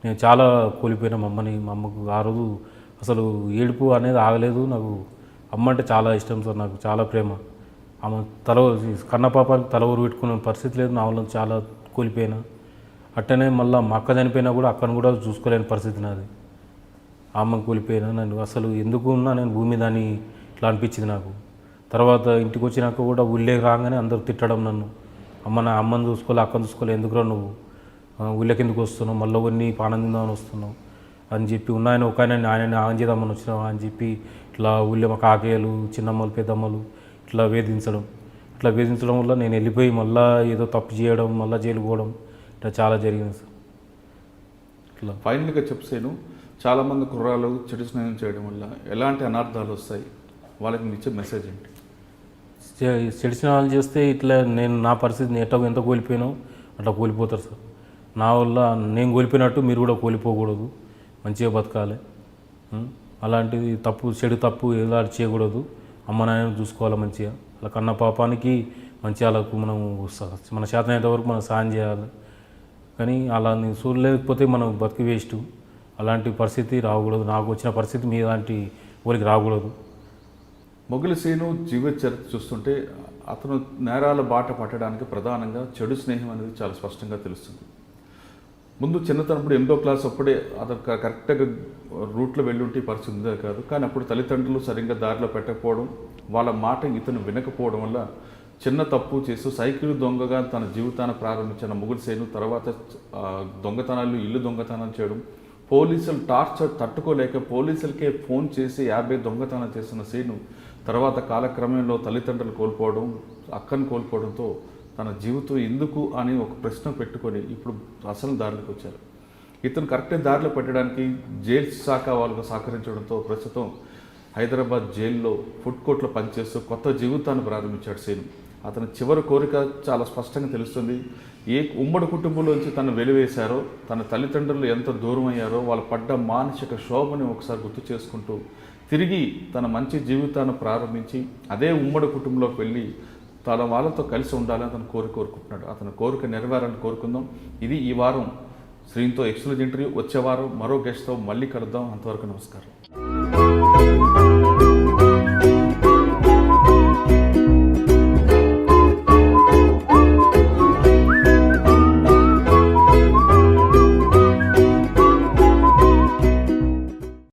నేను చాలా కోల్పోయినా మా అమ్మకు ఆ రోజు అసలు ఏడుపు అనేది ఆగలేదు. నాకు అమ్మ అంటే చాలా ఇష్టం సార్. నాకు చాలా ప్రేమ. ఆమె కన్న పాపానికి తలవరు పెట్టుకునే పరిస్థితి లేదు. నా వల్ల చాలా కోల్పోయినా. అట్టనే మళ్ళీ మా అక్క చనిపోయినా కూడా అక్కను కూడా చూసుకోలేని పరిస్థితి నాది. అమ్మని కోల్పోయినా. నన్ను అసలు ఎందుకు ఉన్నా నేను భూమి దాన్ని ఇట్లా అనిపించింది నాకు. తర్వాత ఇంటికి వచ్చినాక కూడా ఊళ్ళేకి రాగానే అందరూ తిట్టడం నన్ను. అమ్మని చూసుకోలే, అక్కను చూసుకోలే, ఎందుకురా నువ్వు ఊళ్ళకి ఎందుకు వస్తున్నావు, మళ్ళీ కొన్ని ఆనందిందామని వస్తున్నావు అని చెప్పి ఉన్నాయని ఒక ఆయనని ఆన్ చేద్దామని వచ్చినావు అని చెప్పి ఇట్లా ఊళ్ళో మా కాకేయలు, చిన్నమ్మలు, పెద్దమ్మలు ఇట్లా వేధించడం వల్ల నేను వెళ్ళిపోయి మళ్ళీ ఏదో తప్పు చేయడం, మళ్ళీ జైలు పోవడం ఇట్లా చాలా జరిగింది సార్. ఇట్లా ఫైనల్గా చెప్పేను, చాలామంది కుర్రాలు చెడు స్నేహం చేయడం వల్ల ఎలాంటి అనార్థాలు వస్తాయి, వాళ్ళకి ఇచ్చే మెసేజ్ ఏంటి? చెడు స్నేహాలు చేస్తే ఇట్లా నా పరిస్థితిని ఎంత కోల్పోయినావు అట్లా కోల్పోతారు సార్. నా వల్ల నేను కోల్పోయినట్టు మీరు కూడా కోల్పోకూడదు, మంచిగా బతకాలి. అలాంటిది చెడు తప్పు ఎలా చేయకూడదు. అమ్మ నాయనని చూసుకోవాలి మంచిగా. అలా కన్న పాపానికి మంచిగా వాళ్ళకు మన చేతనైనంత వరకు మనం సాయం చేయాలి. కానీ అలా నేను చూడలేకపోతే మనం బతికి వేస్ట్. అలాంటి పరిస్థితి రాకూడదు. నాకు వచ్చిన పరిస్థితి మీ లాంటి ఊరికి రాకూడదు. మొగిలి శ్రీను జీవిత చరిత్ర చూస్తుంటే అతను నేరాల బాట పట్టడానికి ప్రధానంగా చెడు స్నేహం అనేది చాలా స్పష్టంగా తెలుస్తుంది. ముందు చిన్నతనప్పుడు 8వ క్లాస్ అప్పుడే అతను కరెక్ట్గా రూట్లో వెళ్ళుంటే పరిస్థితి ఉందే కాదు. కానీ అప్పుడు తల్లిదండ్రులు సరిగ్గా దారిలో పెట్టకపోవడం, వాళ్ళ మాట ఇతను వినకపోవడం వల్ల చిన్న తప్పు చేస్తూ సైకిల్ దొంగగా తన జీవితాన్ని ప్రారంభించిన మొగిలి శ్రీను తర్వాత దొంగతనాలు, ఇల్లు దొంగతనాలు చేయడం, పోలీసులు టార్చర్ తట్టుకోలేక పోలీసులకే ఫోన్ చేసి 50 దొంగతనాలు చేస్తున్న శ్రీను తర్వాత కాలక్రమంలో తల్లిదండ్రులు కోల్పోవడం, అక్కను కోల్పోవడంతో తన జీవితం ఎందుకు అని ఒక ప్రశ్న పెట్టుకొని ఇప్పుడు అసలు దారిలోకి వచ్చారు. ఇతను కరెక్ట్ దారిలో పెట్టడానికి జైలు శాఖ వాళ్ళకు సహకరించడంతో ప్రస్తుతం హైదరాబాద్ జైల్లో ఫుడ్ కోర్ట్లో పనిచేస్తూ కొత్త జీవితాన్ని ప్రారంభించాడు శ్రీను. అతని చివరి కోరిక చాలా స్పష్టంగా తెలుస్తుంది. ఏ ఉమ్మడి కుటుంబంలోంచి తను వెలివేశారో, తన తల్లిదండ్రులు ఎంత దూరం అయ్యారో, వాళ్ళు పడ్డ మానసిక శోభని ఒకసారి గుర్తు చేసుకుంటూ తిరిగి తన మంచి జీవితాన్ని ప్రారంభించి అదే ఉమ్మడి కుటుంబంలోకి వెళ్ళి తన వాళ్ళతో కలిసి ఉండాలని అతను కోరుకుంటున్నాడు. అతని కోరిక నెరవేరాలని కోరుకుందాం. ఇది ఈ వారం శ్రీనుతో ఎక్స్క్లూజివ్ ఇంటర్వ్యూ. వచ్చే వారం మరో గెస్ట్తో మళ్ళీ కలుద్దాం. అంతవరకు నమస్కారం.